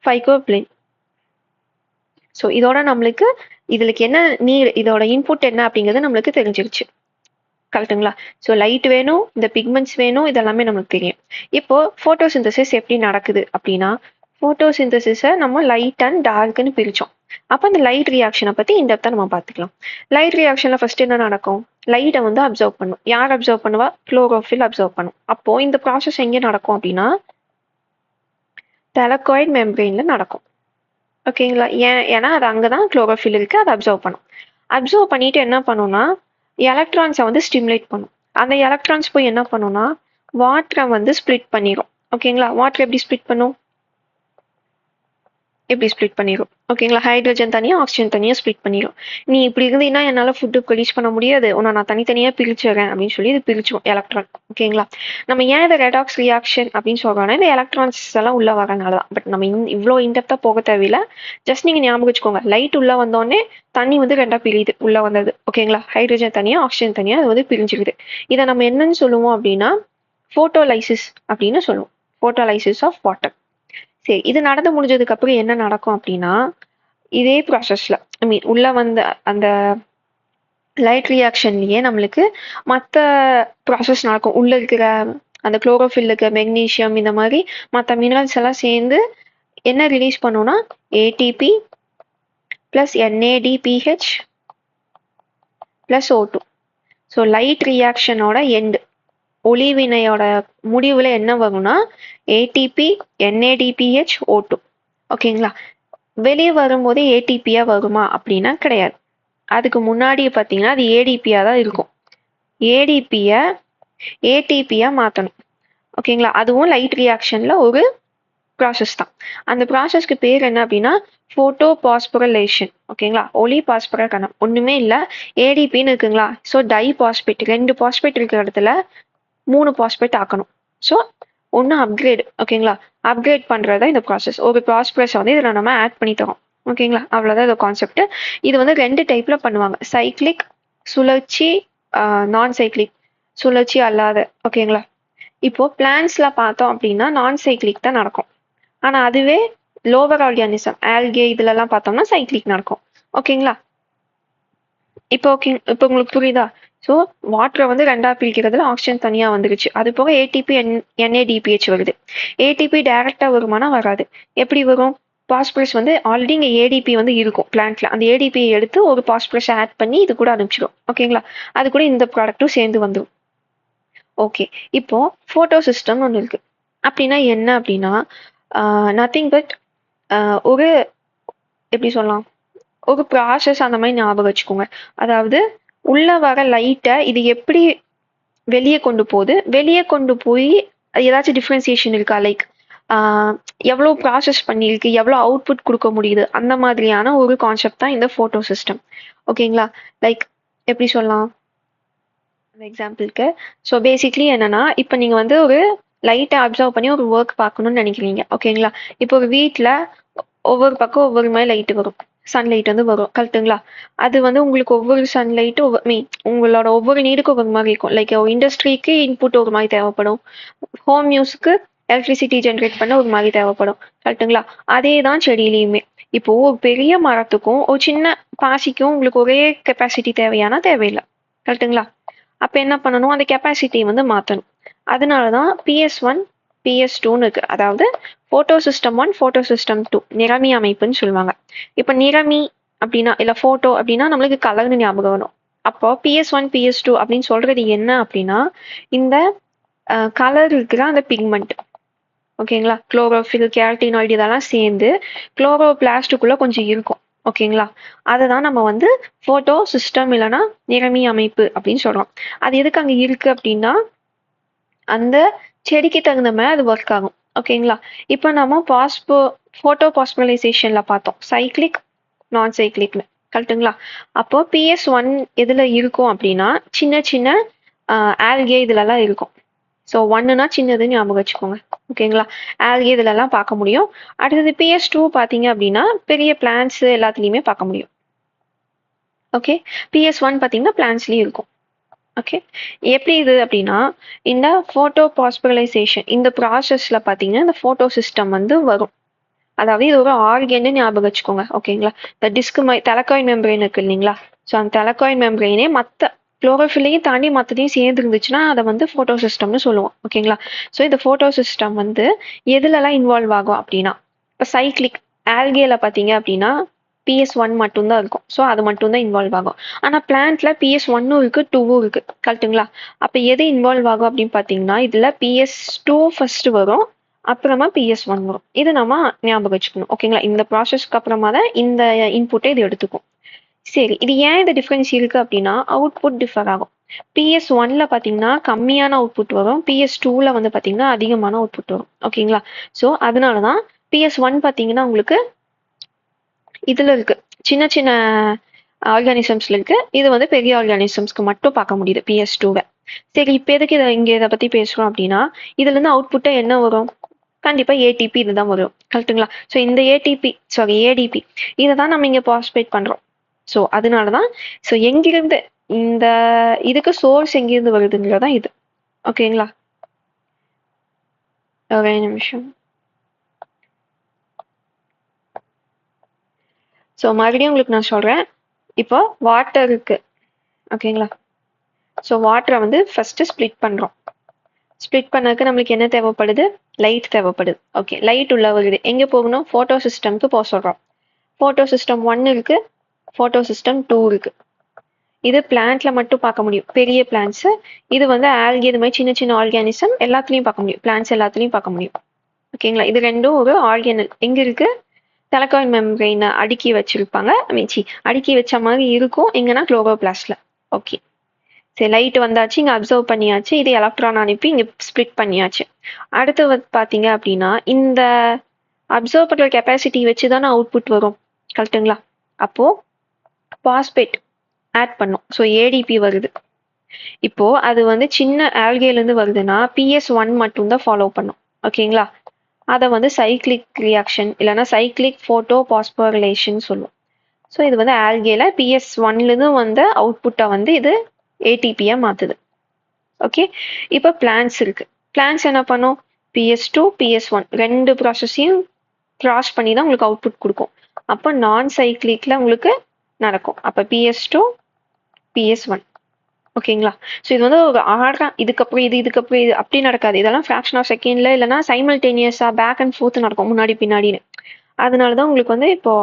ஃபைகோபிலின். ஸோ இதோட நம்மளுக்கு இதுக்கு என்ன நீட், இதோட இன்புட் என்ன அப்படிங்கிறது நம்மளுக்கு தெரிஞ்சிருச்சு. கரெக்ட்டுங்களா? ஸோ லைட் வேணும், இந்த பிக்மெண்ட்ஸ் வேணும், இதெல்லாமே நம்மளுக்கு தெரியும். இப்போ ஃபோட்டோசிந்தசிஸ் எப்படி நடக்குது அப்படின்னா, ஃபோட்டோசிந்தசிஸை நம்ம லைட் அண்ட் டார்க்னு பிரித்தோம். அப்போ அந்த லைட் ரியாக்ஷனை பற்றி இன்டெப்த்தாக நம்ம பார்த்துக்கலாம். லைட் ரியாக்ஷனில் ஃபர்ஸ்ட் என்ன நடக்கும்? லைட்டை வந்து அப்சர்வ் பண்ணும். யார் அப்சர்வ் பண்ணுவா? குளோரோஃபில் அப்சர்வ் பண்ணும். அப்போ இந்த ப்ராசஸ் எங்கே நடக்கும் அப்படின்னா தலகாய்டு மெம்பரேன்ல நடக்கும். ஓகேங்களா? ஏன்னா அது அங்கதான் குளோரோஃபில் இருக்கு, அதை அப்சர்வ் பண்ணும். அப்சர்வ் பண்ணிட்டு என்ன பண்ணும்னா எலக்ட்ரான்ஸை வந்து ஸ்டிமுலேட் பண்ணும். அந்த எலக்ட்ரான்ஸ் போய் என்ன பண்ணும்னா வாட்டரை வந்து ஸ்ப்ளிட் பண்ணிடும். ஓகேங்களா? வாட்டர் எப்படி ஸ்ப்ளிட் பண்ணும்? ஓகேங்களா? ஹைட்ரஜன் தனியா ஆக்சிஜன் தனியா ஸ்ப்ளிட் பண்ணிடும். நீ இப்படி இருந்தீங்கன்னா என்னால ஃபுட்டு ப்ரொடியூஸ் பண்ண முடியாது, உன்னை நான் தனித்தனியா பிரிச்சுறேன் அப்படின்னு சொல்லி இது பிரிச்சிடும் எலக்ட்ரான். ஓகேங்களா? நம்ம ஏன் இதை ரெடாக்ஸ் ரியாக்ஷன் அப்படின்னு சொல்றோம்னா இந்த எலக்ட்ரான்ஸ் எல்லாம் உள்ள வரனாலதான். பட் நம்ம இவ்வளோ இன்டெப்தா போக தேவையில்லை. ஜஸ்ட் நீங்க ஞாபகம் வச்சுக்கோங்க, லைட் உள்ள வந்தோடனே தண்ணி வந்து 2ஆ பிரியுது உள்ள வந்தது. ஓகேங்களா? ஹைட்ரஜன் தனியா ஆக்சிஜன் தனியா அது வந்து பிரிஞ்சுக்குது. இதை நம்ம என்னன்னு சொல்லுவோம் அப்படின்னா போட்டோலைசிஸ் அப்படின்னு சொல்லுவோம். போட்டோலைசிஸ் ஆஃப் வாட்டர். சரி, இது நடந்து முடிஞ்சதுக்கு அப்புறம் என்ன நடக்கும் அப்படின்னா, இதே ப்ராசஸ்ல உள்ள வந்த அந்த லைட் ரியாக்ஷன்லயே நம்மளுக்கு மத்த ப்ராசஸ் நடக்கும். உள்ள இருக்கிற அந்த குளோரோஃபில்லுக்கு மெக்னீசியம் இந்த மாதிரி மற்ற மினரல்ஸ் எல்லாம் சேர்ந்து என்ன ரிலீஸ் பண்ணும்னா ATP plus NADPH plus O2. So light ரியாக்ஷனோட எண்டு ஒளிவினையோட முடிவுல என்ன வரும்னா ஏடிபி NADPH O2. ஓகேங்களா? வெளியே வரும்போதே ஏடிபியா வருமா அப்படின்னா கிடையாது. அதுக்கு முன்னாடி பார்த்தீங்கன்னா அது ஏடிபியா தான் இருக்கும். ஏடிபியை ஏடிபியா மாற்றணும். ஓகேங்களா? அதுவும் லைட் ரியாக்ஷன்ல ஒரு ப்ராசஸ் தான். அந்த ப்ராசஸ்க்கு பேர் என்ன அப்படின்னா போட்டோ பாஸ்பரலேஷன். ஓகேங்களா? ஒளி பாஸ்பர கணம் ஒண்ணுமே இல்லை, ஏடிபின்னு இருக்குங்களா? ஸோ டை பாஸ்பேட் 2 பாஸ்பேட் இருக்கிற இடத்துல 3 பாஸ்பேட் ஆக்கணும். ஸோ ஒன்று அப்கிரேட். ஓகேங்களா? அப்கிரேட் பண்ணுறது தான் இந்த ப்ராசஸ். ஒரு பாஸ்பரஸை வந்து இதில் நம்ம ஆட் பண்ணி தரோம். ஓகேங்களா? அவ்வளோதான் இது கான்செப்ட். இது வந்து 2 டைப்ல பண்ணுவாங்க, சைக்ளிக் சுழற்சி, நான் சைக்ளிக் சுழற்சி அல்லாத. ஓகேங்களா? இப்போ பிளான்ஸ்ல பார்த்தோம் அப்படின்னா நான் சைக்ளிக் தான் நடக்கும். ஆனா அதுவே லோவர் ஆர்கானிசம் ஆல்கே இதுலலாம் பார்த்தோம்னா சைக்ளிக் நடக்கும். ஓகேங்களா? இப்போ இப்போ உங்களுக்கு புரியுதா? ஸோ வாட்டரை வந்து 2ஆ பிரிக்கிறதுல ஆக்சிஜன் தனியாக வந்துருச்சு. அது போக ஏடிபி NADPH வருது. ஏடிபி டைரக்டா வருமானா வராது. எப்படி வரும்? பாஸ்பரஸ் வந்து ஆல்ரெடி இங்கே ஏடிபி வந்து இருக்கும் பிளான்ட்ல. அந்த ஏடிபியை எடுத்து ஒரு பாஸ்பரஸ் ஆட் பண்ணி இது கூட அனுப்பிச்சிடும். ஓகேங்களா? அது கூட இந்த ப்ராடக்ட்டும் சேர்ந்து வந்துடும். ஓகே, இப்போ போட்டோ சிஸ்டம் ஒன்று இருக்கு. அப்படின்னா என்ன அப்படின்னா நத்திங் பட் ஒரு எப்படி சொல்லலாம், ஒரு ப்ராசஸ் அந்த மாதிரி ஞாபகம் வச்சுக்கோங்க. அதாவது உள்ள வர லைட்டை இது எப்படி வெளியே கொண்டு போகுது, வெளியே கொண்டு போய் ஏதாச்சும் டிஃப்ரென்சியேஷன் இருக்கா, லைக் எவ்வளோ ப்ராசஸ் பண்ணியிருக்கு, எவ்வளோ அவுட்புட் கொடுக்க முடியுது, அந்த மாதிரியான ஒரு கான்செப்ட் தான் இந்த ஃபோட்டோ சிஸ்டம். ஓகேங்களா? லைக் எப்படி சொல்லலாம் எக்ஸாம்பிளுக்கு, ஸோ பேசிக்லி என்னன்னா இப்போ நீங்கள் வந்து ஒரு லைட்டை அப்சர்வ் பண்ணி ஒரு ஒர்க் பார்க்கணும்னு நினைக்கிறீங்க. ஓகேங்களா? இப்போ ஒரு வீட்டில் ஒவ்வொரு பக்கம் ஒவ்வொரு மாதிரி லைட்டு வரும், சன்லைட் வந்து வரும் கரெக்டுங்களா? அது வந்து உங்களுக்கு ஒவ்வொரு சன்லைட்டு உங்களோட ஒவ்வொரு நீடுக்கும் ஒவ்வொரு மாதிரி இருக்கும். லைக் இண்டஸ்ட்ரிக்கு இன்புட் ஒரு மாதிரி தேவைப்படும், ஹோம் யூஸ்க்கு எலக்ட்ரிசிட்டி ஜென்ரேட் பண்ண ஒரு மாதிரி தேவைப்படும். கரெக்டுங்களா? அதே தான் செடியிலையுமே. இப்போ ஒரு பெரிய மரத்துக்கும் ஒரு சின்ன பாசிக்கும் உங்களுக்கு ஒரே கெப்பாசிட்டி தேவையானா தேவையில்லை. கரெக்டுங்களா? அப்போ என்ன பண்ணணும், அந்த கெப்பாசிட்டியை வந்து மாற்றணும். அதனால தான் PS1 PS2ன்னு இருக்கு. அதாவது ஃபோட்டோ சிஸ்டம் 1 ஃபோட்டோ சிஸ்டம் 2 நிறமி அமைப்புன்னு சொல்லுவாங்க. இப்போ நிறமி அப்படின்னா இல்லை ஃபோட்டோ அப்படின்னா நம்மளுக்கு கலர்னு ஞாபகம் வரும். அப்போ PS1 PS2 அப்படின்னு சொல்றது என்ன அப்படின்னா இந்த கலர் இருக்கிற அந்த பிக்மெண்ட். ஓகேங்களா? குளோரோஃபில் கேரட்டினாய்டு இதெல்லாம் சேர்ந்து குளோரோபிளாஸ்டுக்குள்ள கொஞ்சம் இருக்கும். ஓகேங்களா? அதை தான் நம்ம வந்து ஃபோட்டோ சிஸ்டம் இல்லைன்னா நிறமி அமைப்பு அப்படின்னு சொல்றோம். அது எதுக்கு அங்கே இருக்கு அப்படின்னா அந்த செடிக்கு தகுந்த மாதிரி அது ஒர்க் ஆகும். ஓகேங்களா? இப்போ நம்ம ஃபோட்டோ பாஸ்பரலைசேஷன்ல பார்த்தோம் சைக்ளிக் நான் சைக்ளிக்னு. கரெக்டுங்களா? அப்போ PS1 எதுல இருக்கும் அப்படின்னா சின்ன சின்ன ஆல்கே இதுலலாம் இருக்கும். ஸோ 1னா சின்னதுன்னு ஞாபகம் வச்சுக்கோங்க. ஓகேங்களா? ஆல்கே இதுலலாம் பார்க்க முடியும். அடுத்தது PS2 பார்த்தீங்க அப்படின்னா பெரிய பிளான்ஸ் எல்லாத்துலேயுமே பார்க்க முடியும். ஓகே, PS1 பார்த்தீங்கன்னா பிளான்ஸ்லேயும் இருக்கும். ஓகே, எப்படி இது அப்படின்னா இந்த ஃபோட்டோ பாஸ்பரலைசேஷன் இந்த ப்ராசஸில் பார்த்தீங்கன்னா இந்த ஃபோட்டோ சிஸ்டம் வந்து வரும். அதாவது இது ஒரு ஆர்கன்னு ஞாபகம் வச்சுக்கோங்க. ஓகேங்களா? இந்த டிஸ்க் தெலக்காய்டு மெம்பரேன் இருக்கு இல்லைங்களா? ஸோ அந்த தெலக்காய்டு மெம்பரேனே மற்ற குளோரோஃபில்லையும் தாண்டி மற்றதையும் சேர்ந்து இருந்துச்சுன்னா அதை வந்து ஃபோட்டோ சிஸ்டம்னு சொல்லுவோம். ஓகேங்களா? ஸோ இந்த ஃபோட்டோ சிஸ்டம் வந்து எதுலலாம் இன்வால்வ் ஆகும் அப்படின்னா இப்போ சைக்ளிக் ஆல்கேல பார்த்தீங்க அப்படின்னா PS1 மட்டும்தான் இருக்கும். ஸோ அது மட்டும்தான் இன்வால்வ் ஆகும். ஆனால் பிளான்ட்ல PS1ம் இருக்கு 2வும் இருக்கு. கரெக்டுங்களா? அப்போ எது இன்வால்வ் ஆகும் அப்படின்னு பார்த்தீங்கன்னா இதில் PS2 ஃபர்ஸ்ட் வரும், அப்புறமா PS1 வரும். இது நம்ம ஞாபகம் வச்சுக்கணும். ஓகேங்களா? இந்த ப்ராசஸ்க்கு அப்புறமா தான் இந்த இன்புட்டை இது எடுத்துக்கும். சரி, இது ஏன் இந்த டிஃப்ரென்ஸ் இருக்கு அப்படின்னா அவுட்புட் டிஃபர் ஆகும். PS1ல பார்த்தீங்கன்னா கம்மியான அவுட்புட் வரும், PS2ல வந்து பார்த்தீங்கன்னா அதிகமான அவுட்புட் வரும். ஓகேங்களா? ஸோ அதனால தான் PS1 பார்த்தீங்கன்னா உங்களுக்கு இதுல இருக்கு சின்ன சின்ன ஆர்கானிசம்ஸ்ல இருக்கு, இது வந்து பெரிய ஆர்கானிசம்ஸ்க்கு மட்டும் பார்க்க முடியுது PS2வை. சரி, இப்போ எதுக்கு இதை பத்தி பேசுறோம் அப்படின்னா இதுல இருந்து அவுட்புட்டா என்ன வரும்? கண்டிப்பா ஏடிபி இதுதான் வரும். கரெக்டுங்களா? ஸோ இந்த ஏடிபி இதை தான் நம்ம இங்க பாஸ்பேட் பண்றோம். ஸோ அதனாலதான் ஸோ எங்கிருந்து இந்த இதுக்கு சோர்ஸ் எங்கிருந்து வருதுங்கிறதா இது. ஓகேங்களா? ஒரே நிமிஷம். ஸோ மறுபடியும் உங்களுக்கு நான் சொல்கிறேன். இப்போ வாட்டர் இருக்குது ஓகேங்களா. ஸோ வாட்டரை வந்து ஃபஸ்ட்டு ஸ்ப்ளிட் பண்ணுறோம். ஸ்ப்ளிட் பண்ணதுக்கு நம்மளுக்கு என்ன தேவைப்படுது? லைட் தேவைப்படுது. ஓகே, லைட் உள்ள வருது. எங்கே போகணும்? ஃபோட்டோ சிஸ்டம்க்கு போக சொல்கிறோம். ஃபோட்டோ சிஸ்டம் 1 இருக்குது, ஃபோட்டோ சிஸ்டம் 2 இருக்குது. இது பிளான்ட்ல மட்டும் பார்க்க முடியும், பெரிய பிளான்ட்ஸு. இது வந்து ஆல்கி, இது மாதிரி சின்ன சின்ன ஆர்கானிசம் எல்லாத்துலேயும் பார்க்க முடியும், பிளான்ட்ஸ் எல்லாத்துலேயும் பார்க்க முடியும். ஓகேங்களா. இது ரெண்டும் ஒரு ஆர்கானல். எங்கே இருக்குது? தலக்காய் மெம்பரெயினை அடுக்கி வச்சிருப்பாங்க, அடுக்கி வச்ச மாதிரி இருக்கும். எங்கன்னா குளோரோபிளாஸ்ட்ல. ஓகே, சரி, லைட் வந்தாச்சு, இங்கே அப்சர்வ் பண்ணியாச்சு, இது எலக்ட்ரான் அனுப்பி இங்கே ஸ்ப்ளிட் பண்ணியாச்சு. அடுத்து பார்த்தீங்க அப்படின்னா இந்த அப்சர்வ் பண்ணுற கெப்பாசிட்டி வச்சு தானே அவுட்புட் வரும், கரெக்டுங்களா? அப்போது பாஸ்பேட் ஆட் பண்ணும். ஸோ ஏடிபி வருது. இப்போ அது வந்து சின்ன ஆல்கேலேருந்து வருதுன்னா PS1 மட்டும்தான் ஃபாலோ பண்ணும். ஓகேங்களா. அதை வந்து சைக்ளிக் ரியாக்ஷன் இல்லைன்னா சைக்ளிக் ஃபோட்டோ பாஸ்போரிலேஷன் சொல்லுவோம். ஸோ இது வந்து ஆல்கேல PS1லேருந்து வந்த அவுட்புட்டை வந்து இது ஏடிபியா மாற்றுது. ஓகே, இப்போ பிளான்ட்ஸ் இருக்கு. பிளான்ட்ஸ் என்ன பண்ணும்? PS2 PS1 ரெண்டு ப்ராசஸையும் கிராஸ் பண்ணி தான் உங்களுக்கு அவுட்புட் கொடுக்கும். அப்போ நான் சைக்ளிக்ல உங்களுக்கு நடக்கும். அப்போ PS2 PS1. ஓகேங்களா. ஸோ இது வந்து ஒரு ஆர்டரா, இதுக்கப்புறம் இது இதுக்கப்புறம் இது அப்படி நடக்காது. இதெல்லாம் ஃப்ராக்ஷன் ஆஃப் செகண்ட்ல இல்லைன்னா சைமல்டேனியஸா பேக் அண்ட் ஃபோர்த் நடக்கும், முன்னாடி பின்னாடின்னு. அதனால தான் உங்களுக்கு வந்து இப்போ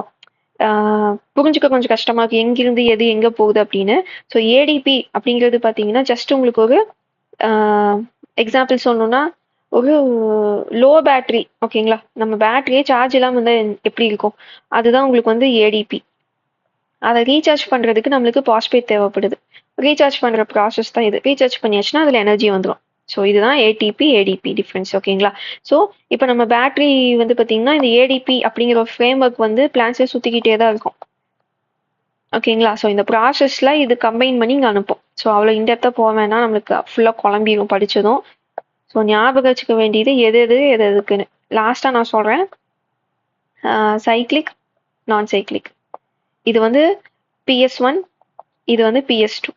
புரிஞ்சுக்க கொஞ்சம் கஷ்டமா இருக்கு, எங்கிருந்து எது எங்கே போகுது அப்படின்னு. ஸோ ஏடிபி அப்படிங்கிறது பார்த்தீங்கன்னா ஜஸ்ட் உங்களுக்கு ஒரு எக்ஸாம்பிள் சொல்லணும்னா, ஒரு லோ பேட்டரி. ஓகேங்களா. நம்ம பேட்டரியே சார்ஜ் இல்லாமல் இருந்தால் எப்படி இருக்கும், அதுதான் உங்களுக்கு வந்து ஏடிபி. அதை ரீசார்ஜ் பண்ணுறதுக்கு நம்மளுக்கு பாஸ்பேட் தேவைப்படுது. ரீசார்ஜ் பண்ணுற ப்ராசஸ் தான் இது. ரீசார்ஜ் பண்ணியாச்சுன்னா அதில் எனர்ஜி வந்துடும். ஸோ இதுதான் ஏடிபி ஏடிபி டிஃப்ரென்ஸ். ஓகேங்களா. ஸோ இப்போ நம்ம பேட்டரி வந்து பார்த்தீங்கன்னா இந்த ஏடிபி அப்படிங்கிற ஒரு ஃப்ரேம் ஒர்க் வந்து பிளான்ஸை சுற்றிக்கிட்டே தான் இருக்கும். ஓகேங்களா. ஸோ இந்த ப்ராசஸில் இது கம்பைன் பண்ணி இங்கே அனுப்போம். ஸோ அவ்வளோ இன்டெப்த்தாக போக வேணாம், நம்மளுக்கு ஃபுல்லாக குழம்பிடும் படித்ததும். ஸோ ஞாபகம் வச்சுக்க வேண்டியது எது எது எது எதுக்குன்னு லாஸ்ட்டாக நான் சொல்கிறேன். சைக்ளிக், நான் சைக்ளிக். இது வந்து PS1, இது வந்து PS2.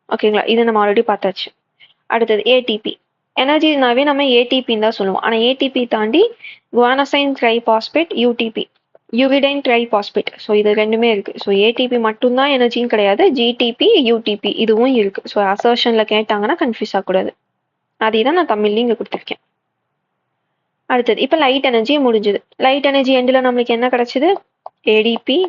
ஓகேங்களா. இது நம்ம ஆல்ரெடி பார்த்தாச்சு. அடுத்தது ஏடிபி. எனர்ஜினாவே நம்ம ஏடிபின்னு தான் சொல்லுவோம். ஆனால் ஏடிபி தாண்டி குவானசைன் triphosphate, UDP, uridine triphosphate. So இது ரெண்டுமே இருக்குது. ஸோ ஏடிபி மட்டும்தான் எனர்ஜின்னு கிடையாது, ஜிடிபி யூடிபி இதுவும் இருக்குது. ஸோ அசர்ஷனில் கேட்டாங்கன்னா கன்ஃபியூஸ் ஆகக்கூடாது. அதே தான் நான் தமிழ்லையும் இங்கே கொடுத்துருக்கேன். அடுத்தது இப்போ லைட் எனர்ஜி முடிஞ்சுது. லைட் எனர்ஜி எண்டில் நம்மளுக்கு என்ன கிடச்சிது? ஏடிபி,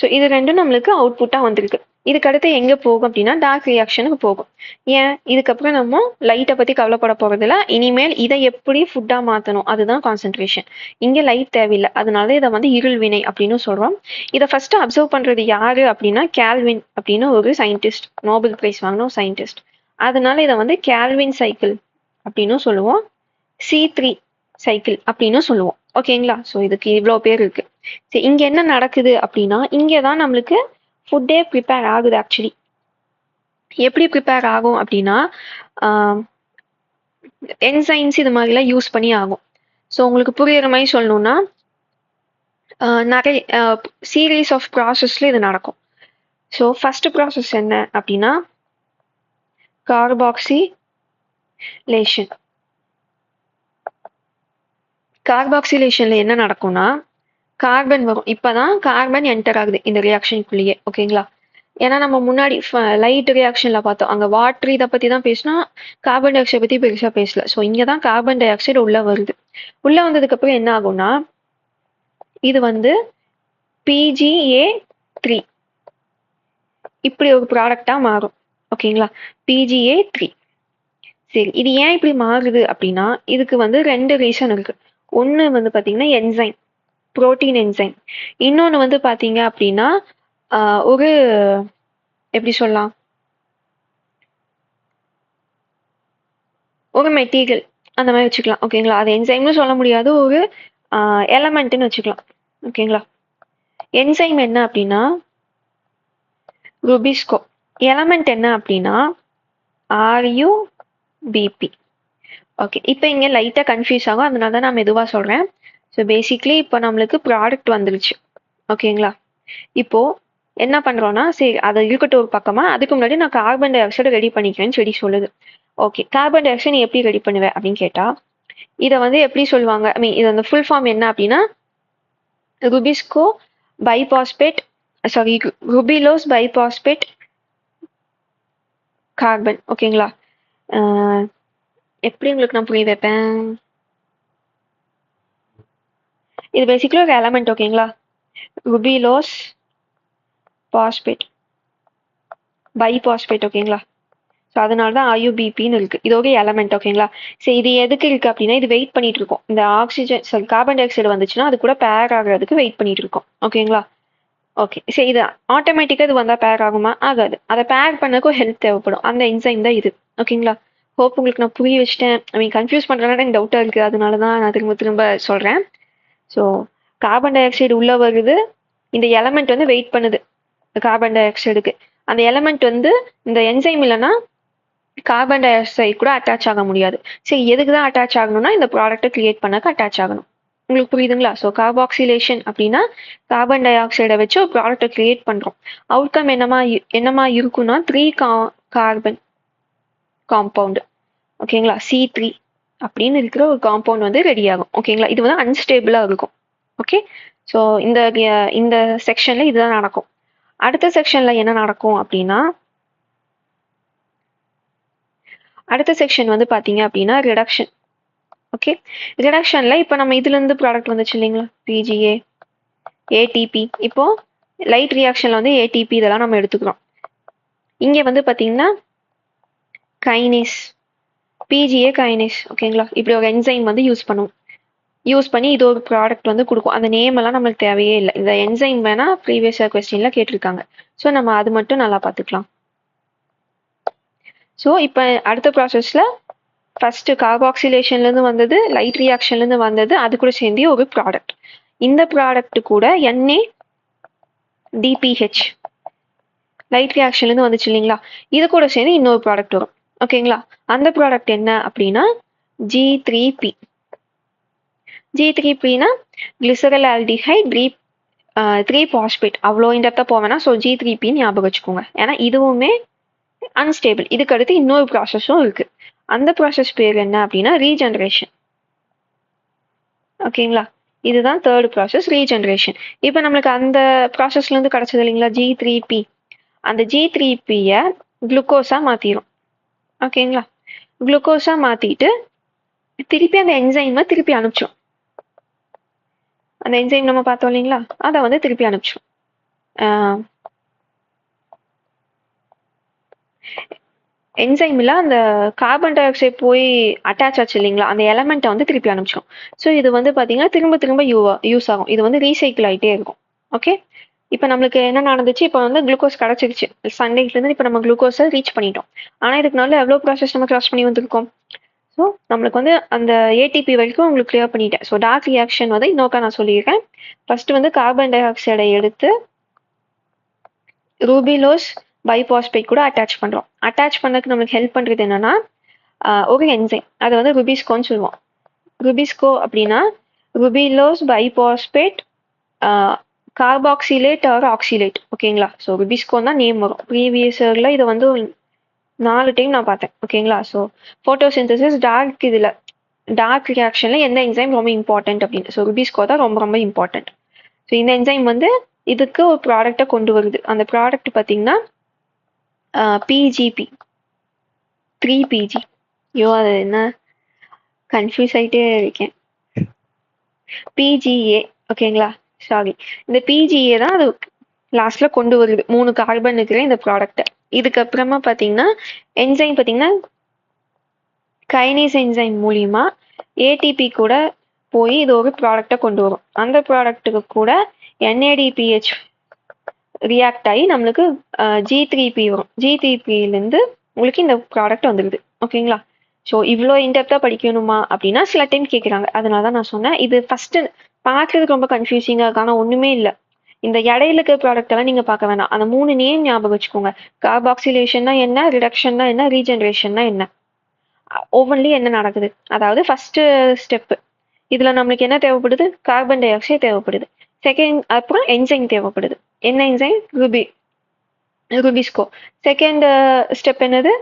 ஸோ இது ரெண்டும் நம்மளுக்கு அவுட்புட்டாக வந்திருக்கு. இதுக்கு அடுத்து எங்கே போகும் அப்படின்னா டார்க் ரியாக்ஷனுக்கு போகும். ஏன்? இதுக்கப்புறம் நம்ம லைட்டை பற்றி கவலைப்பட போகிறதில்ல. இனிமேல் இதை எப்படி ஃபுட்டாக மாற்றணும், அதுதான் கான்சென்ட்ரேஷன். இங்கே லைட் தேவையில்லை, அதனால இதை வந்து இருள் வினை அப்படின்னு சொல்கிறோம். இதை ஃபஸ்ட்டு அப்சர்வ் பண்ணுறது யார் அப்படின்னா கேல்வின் அப்படின்னு ஒரு சயின்டிஸ்ட், நோபல் பிரைஸ் வாங்கின சயின்டிஸ்ட். அதனால இதை வந்து கேல்வின் சைக்கிள் அப்படின்னு சொல்லுவோம், C3 சைக்கிள் அப்படின்னு சொல்லுவோம். ஓகேங்களா. ஸோ இதுக்கு இவ்வளோ பேர் இருக்கு. சரி, இங்கே என்ன நடக்குது அப்படின்னா இங்கே தான் நம்மளுக்கு ஃபுட்டே ப்ரிப்பேர் ஆகுது. ஆக்சுவலி எப்படி ப்ரிப்பேர் ஆகும் அப்படின்னா என்சைம்ஸ் இது மாதிரிலாம் யூஸ் பண்ணி ஆகும். ஸோ உங்களுக்கு புரியுற மாதிரி சொல்லணும்னா நிறைய சீரீஸ் ஆஃப் ப்ராசஸ்ல இது நடக்கும். ஸோ ஃபர்ஸ்ட் ப்ராசஸ் என்ன அப்படின்னா கார்பாக்சிலேஷன். கார்பாக்சிலேஷன்ல என்ன நடக்கும்னா கார்பன் வரும். இப்போதான் கார்பன் என்டர் ஆகுது இந்த ரியாக்ஷனுக்குள்ளேயே. ஓகேங்களா. ஏன்னா நம்ம முன்னாடி லைட் ரியாக்ஷன்ல பார்த்தோம், அங்கே வாட்டர் இதை பற்றி தான் பேசினா, கார்பன் டை ஆக்சைடு பற்றி பெருசாக பேசல. ஸோ இங்கே தான் கார்பன் டை ஆக்சைடு உள்ளே வருது. உள்ளே வந்ததுக்கப்புறம் என்ன ஆகும்னா இது வந்து PgA3 இப்படி ஒரு ப்ராடக்டாக மாறும். ஓகேங்களா. PgA3. சரி, இது ஏன் இப்படி மாறுது அப்படின்னா இதுக்கு வந்து ரெண்டு ரீசன் இருக்கு. ஒன்று வந்து பார்த்தீங்கன்னா என்சைம், புரோட்டீன் என்சைம். இன்னொன்று வந்து பார்த்தீங்க அப்படின்னா ஒரு எப்படி சொல்லலாம், ஒரு மெட்டீரியல் அந்த மாதிரி வச்சுக்கலாம். ஓகேங்களா. அது என்சைம்னு சொல்ல முடியாது, ஒரு எலமெண்ட்னு வச்சுக்கலாம். ஓகேங்களா. என்சைம் என்ன அப்படின்னா ருபிஸ்கோ. எலமெண்ட் என்ன அப்படின்னா RUBP. ஓகே, இப்போ இங்கே லைட்டாக கன்ஃபியூஸ் ஆகும், அதனால தான் நான் மெதுவாக சொல்கிறேன். ஸோ பேசிக்லி இப்போ நம்மளுக்கு ப்ராடக்ட் வந்துருச்சு. ஓகேங்களா. இப்போது என்ன பண்ணுறோன்னா சரி அதை இருக்கட்டும் ஒரு பக்கமாக, அதுக்கு முன்னாடி நான் கார்பன் டை ஆக்சைடு ரெடி பண்ணிக்கிறேன்னு சொல்லி சொல்லுது. ஓகே, கார்பன் டை ஆக்சைடு நீ எப்படி ரெடி பண்ணுவேன் அப்படின்னு கேட்டால், இதை வந்து எப்படி சொல்லுவாங்க, ஐ மீன் இது அந்த ஃபுல் ஃபார்ம் என்ன அப்படின்னா RuBisCO bisphosphate sorry ருபிலோஸ் bisphosphate carbon. ஓகேங்களா, எப்படி உங்களுக்கு நான் புரிய வைப்பேன், இது பேசிக்கலி ஒரு எலமெண்ட். ஓகேங்களா, ருபிலோஸ் பாஸ்பேட் பைபாஸ்பேட். ஓகேங்களா, ஸோ அதனால தான் IUBPன்னு இருக்கு. இது ஒரு எலமெண்ட். ஓகேங்களா, சரி இது எதுக்கு இருக்கு அப்படின்னா இது வெயிட் பண்ணிட்டு இருக்கோம். இந்த oxygen sorry carbon di oxide வந்துச்சுன்னா அது கூட பேர் ஆகிறதுக்கு வெயிட் பண்ணிட்டு இருக்கோம். ஓகேங்களா, ஓகே சரி இது ஆட்டோமேட்டிக்காக இது வந்தால் பேர் ஆகுமா? ஆகாது. அதை பேர் பண்ணக்கும் ஹெல்ப் தேவைப்படும். அந்த என்சைம் தான் இது. ஓகேங்களா, ஹோப் உங்களுக்கு நான் புரிய வச்சுட்டேன். ஐ மீன் கன்ஃபியூஸ் பண்ணுறதுனால எனக்கு டவுட்டாக இருக்குது, அதனால தான் நான் திரும்ப திரும்ப சொல்கிறேன். ஸோ கார்பன் டை ஆக்சைடு உள்ளே வருது, இந்த எலமெண்ட் வந்து வெயிட் பண்ணுது கார்பன் டை ஆக்சைடுக்கு. அந்த எலமெண்ட் வந்து இந்த என்சைம் இல்லைன்னா கார்பன் டை ஆக்சைடு கூட அட்டாச் ஆக முடியாது. சரி எதுக்கு தான் அட்டாச் ஆகணும்னா இந்த ப்ராடக்ட்டை கிரியேட் பண்ணக்கு அட்டாச் ஆகணும். உங்களுக்கு புரியுதுங்களா? ஸோ கார்பாக்சிலேஷன் அப்படின்னா கார்பன் டை ஆக்சைடை வச்சு ஒரு ப்ராடக்ட்டை கிரியேட் பண்ணுறோம். அவுட்கம் என்னமா இருக்குன்னா 3 கார்பன் காம்பவுண்டு. ஓகேங்களா, C3 அப்படின்னு இருக்கிற ஒரு காம்பவுண்ட் வந்து ரெடி ஆகும். ஓகேங்களா, இது வந்து அன்ஸ்டேபிளாக இருக்கும். ஓகே, ஸோ இந்த செக்ஷனில் இதுதான் நடக்கும். அடுத்த செக்ஷனில் என்ன நடக்கும் அப்படின்னா அடுத்த செக்ஷன் வந்து பார்த்தீங்க அப்படின்னா ரிடக்ஷன். ஓகே, ரிடக்ஷனில் இப்போ நம்ம இதுலேருந்து ப்ராடக்ட் வந்துச்சு இல்லைங்களா, PGA ATP. இப்போ லைட் ரியாக்ஷனில் வந்து ATP இதெல்லாம் நம்ம எடுத்துக்கிறோம். இங்கே வந்து பார்த்தீங்கன்னா கைனேஸ் PGA கைனேஸ். ஓகேங்களா, இப்படி ஒரு என்சைம் வந்து யூஸ் பண்ணி இது ஒரு ப்ராடக்ட் வந்து கொடுக்கும். அந்த நேம் எல்லாம் நம்மளுக்கு தேவையே இல்லை. இந்த என்சைம் வேணால் ப்ரீவியஸ் கொஸ்டினில் கேட்டிருக்காங்க. ஸோ நம்ம அது மட்டும் நல்லா பார்த்துக்கலாம். ஸோ இப்போ அடுத்த ப்ராசஸில் ஃபஸ்ட்டு கார்பாக்சிலேஷன்லேருந்து வந்தது, லைட் ரியாக்ஷன்லேருந்து வந்தது, அது கூட சேர்ந்து ஒரு ப்ராடக்ட். இந்த ப்ராடக்ட் கூட NADPH லைட் ரியாக்ஷன்லேருந்து வந்துச்சு இல்லைங்களா, இது கூட சேர்ந்து இன்னொரு ப்ராடக்ட் வரும். ஓகேங்களா, அந்த ப்ராடக்ட் என்ன அப்படின்னா G3P. G3Pனா கிளிசரல் ஆல்டிஹைட் 3-பாஸ்பேட். அவ்வளோ இன்டெப்த்தாக போவேன்னா ஸோ G3Pன்னு ஞாபகம் வச்சுக்கோங்க. ஏன்னா இதுவுமே அன்ஸ்டேபிள். இதுக்கு அடுத்து இன்னொரு ப்ராசஸும் இருக்கு. அந்த ப்ராசஸ் பேர் என்ன அப்படின்னா ரீஜெனரேஷன். ஓகேங்களா, இதுதான் தேர்ட் ப்ராசஸ், ரீஜெனரேஷன். இப்போ நம்மளுக்கு அந்த ப்ராசஸ்லேருந்து கிடச்சது இல்லைங்களா G3P, அந்த G3Pயை குளுக்கோஸாக மாற்றிடும். ஓகேங்களா, குளுக்கோஸாக மாற்றிட்டு திருப்பி அந்த என்சைமை திருப்பி அனுப்பிச்சோம். அந்த என்சைம் நம்ம பார்த்தோம் இல்லைங்களா, அதை வந்து திருப்பி அனுப்பிச்சோம். என்சைமில் அந்த கார்பன் டை ஆக்சைடு போய் அட்டாச் ஆச்சு இல்லைங்களா, அந்த எலமெண்ட்டை வந்து திருப்பி அனுப்பிச்சோம். ஸோ இது வந்து பார்த்தீங்கன்னா திரும்ப திரும்ப யூஸ் ஆகும். இது வந்து ரீசைக்கிள் ஆகிட்டே இருக்கும். ஓகே, இப்போ நம்மளுக்கு என்ன நடந்துச்சு, இப்போ வந்து குளுக்கோஸ் கிடச்சிருச்சு சன்லைட்லேருந்து. இப்போ நம்ம குளுக்கோஸை ரீச் பண்ணிட்டோம். ஆனால் இதுக்கு நாளில் எவ்வளோ ப்ராசஸ் நம்ம கிராஸ் பண்ணி வந்திருக்கோம். ஸோ நம்மளுக்கு வந்து அந்த ATP வரைக்கும் உங்களுக்கு கிளியர் பண்ணிட்டேன். ஸோ டார்க் ரியாக்ஷன் வந்து இன்னொருக்கா நான் சொல்லியிருக்கேன். ஃபர்ஸ்ட் வந்து கார்பன் டை ஆக்சைடை எடுத்து ரூபிலோஸ் பைபாஸ்பேட் கூட அட்டாச் பண்ணுறோம். அட்டாச் பண்ணக்கு நம்மளுக்கு ஹெல்ப் பண்ணுறது என்னன்னா ஒரு என்சைம், அதை வந்து ருபிஸ்கோன்னு சொல்லுவோம். ருபிஸ்கோ அப்படின்னா ருபிலோஸ் பைபாஸ்பேட் கார்பாக்சிலேட் ஆர் ஆக்சிலேட். ஓகேங்களா, ஸோ ருபிஸ்கோன்னு தான் நேம் வரும். ப்ரீவியஸ் இயரில் இதை வந்து 4 டைம் நான் பார்த்தேன். ஓகேங்களா, ஸோ ஃபோட்டோசிந்தசிஸ் டார்க் ரியாக்ஷனில் எந்த என்சைம் ரொம்ப இம்பார்ட்டன்ட் அப்படின்னு, ஸோ ருபிஸ்கோ தான் ரொம்ப ரொம்ப இம்பார்ட்டன்ட். ஸோ இந்த என்சைம் வந்து இதுக்கு ஒரு ப்ராடக்டை கொண்டு வருது. அந்த ப்ராடக்ட் பார்த்தீங்கன்னா PGP 3PG. ஐயோ அது என்ன கன்ஃபியூஸ் ஆகிட்டே இருக்கேன். PGA. ஓகேங்களா, சாரி, இந்த PGA தான் அது லாஸ்ட்டில் கொண்டு வருது 3 கார்பன் இருக்கிற இந்த ப்ராடக்டை. இதுக்கப்புறமா பார்த்தீங்கன்னா என்சைம் பார்த்தீங்கன்னா கைனேஸ் என்சைம் மூலிமா ATP கூட போய் இது ஒரு ப்ராடக்டை கொண்டு வரும். அந்த ப்ராடக்ட்டுக்கு கூட NADPH ரியாக்ட் ஆகி நம்மளுக்கு G3P வரும். G3Pலேருந்து உங்களுக்கு இந்த ப்ராடக்ட் வந்துடுது. ஓகேங்களா, ஸோ இவ்வளோ இன்டெப்த்தாக படிக்கணுமா அப்படின்னா சில டைம் கேட்குறாங்க. அதனால தான் நான் சொன்னேன் இது ஃபஸ்ட்டு பார்க்குறதுக்கு ரொம்ப கன்ஃபியூசிங்காக இருக்கு. ஆனால் ஒன்றுமே இல்லை. இந்த இடையில இருக்கிற ப்ராடக்ட் எல்லாம் நீங்கள் பார்க்க வேணாம். அந்த 3 நேம் ஞாபகம் வச்சுக்கோங்க. கார்பாக்சிலேஷன்னா என்ன, ரிடக்ஷன்னா என்ன, ரீஜெனரேஷன்னா என்ன, ஒவ்வொன்றிலையும் என்ன நடக்குது. அதாவது ஃபஸ்ட்டு ஸ்டெப்பு இதில் நம்மளுக்கு என்ன தேவைப்படுது, கார்பன் டை ஆக்சைடு தேவைப்படுது. செகண்ட் அப்புறம் என்சைம் தேவைப்படுது. என்ன என்சைம்? ருபிஸ்கோ. செகண்ட் ஸ்டெப் என்னது?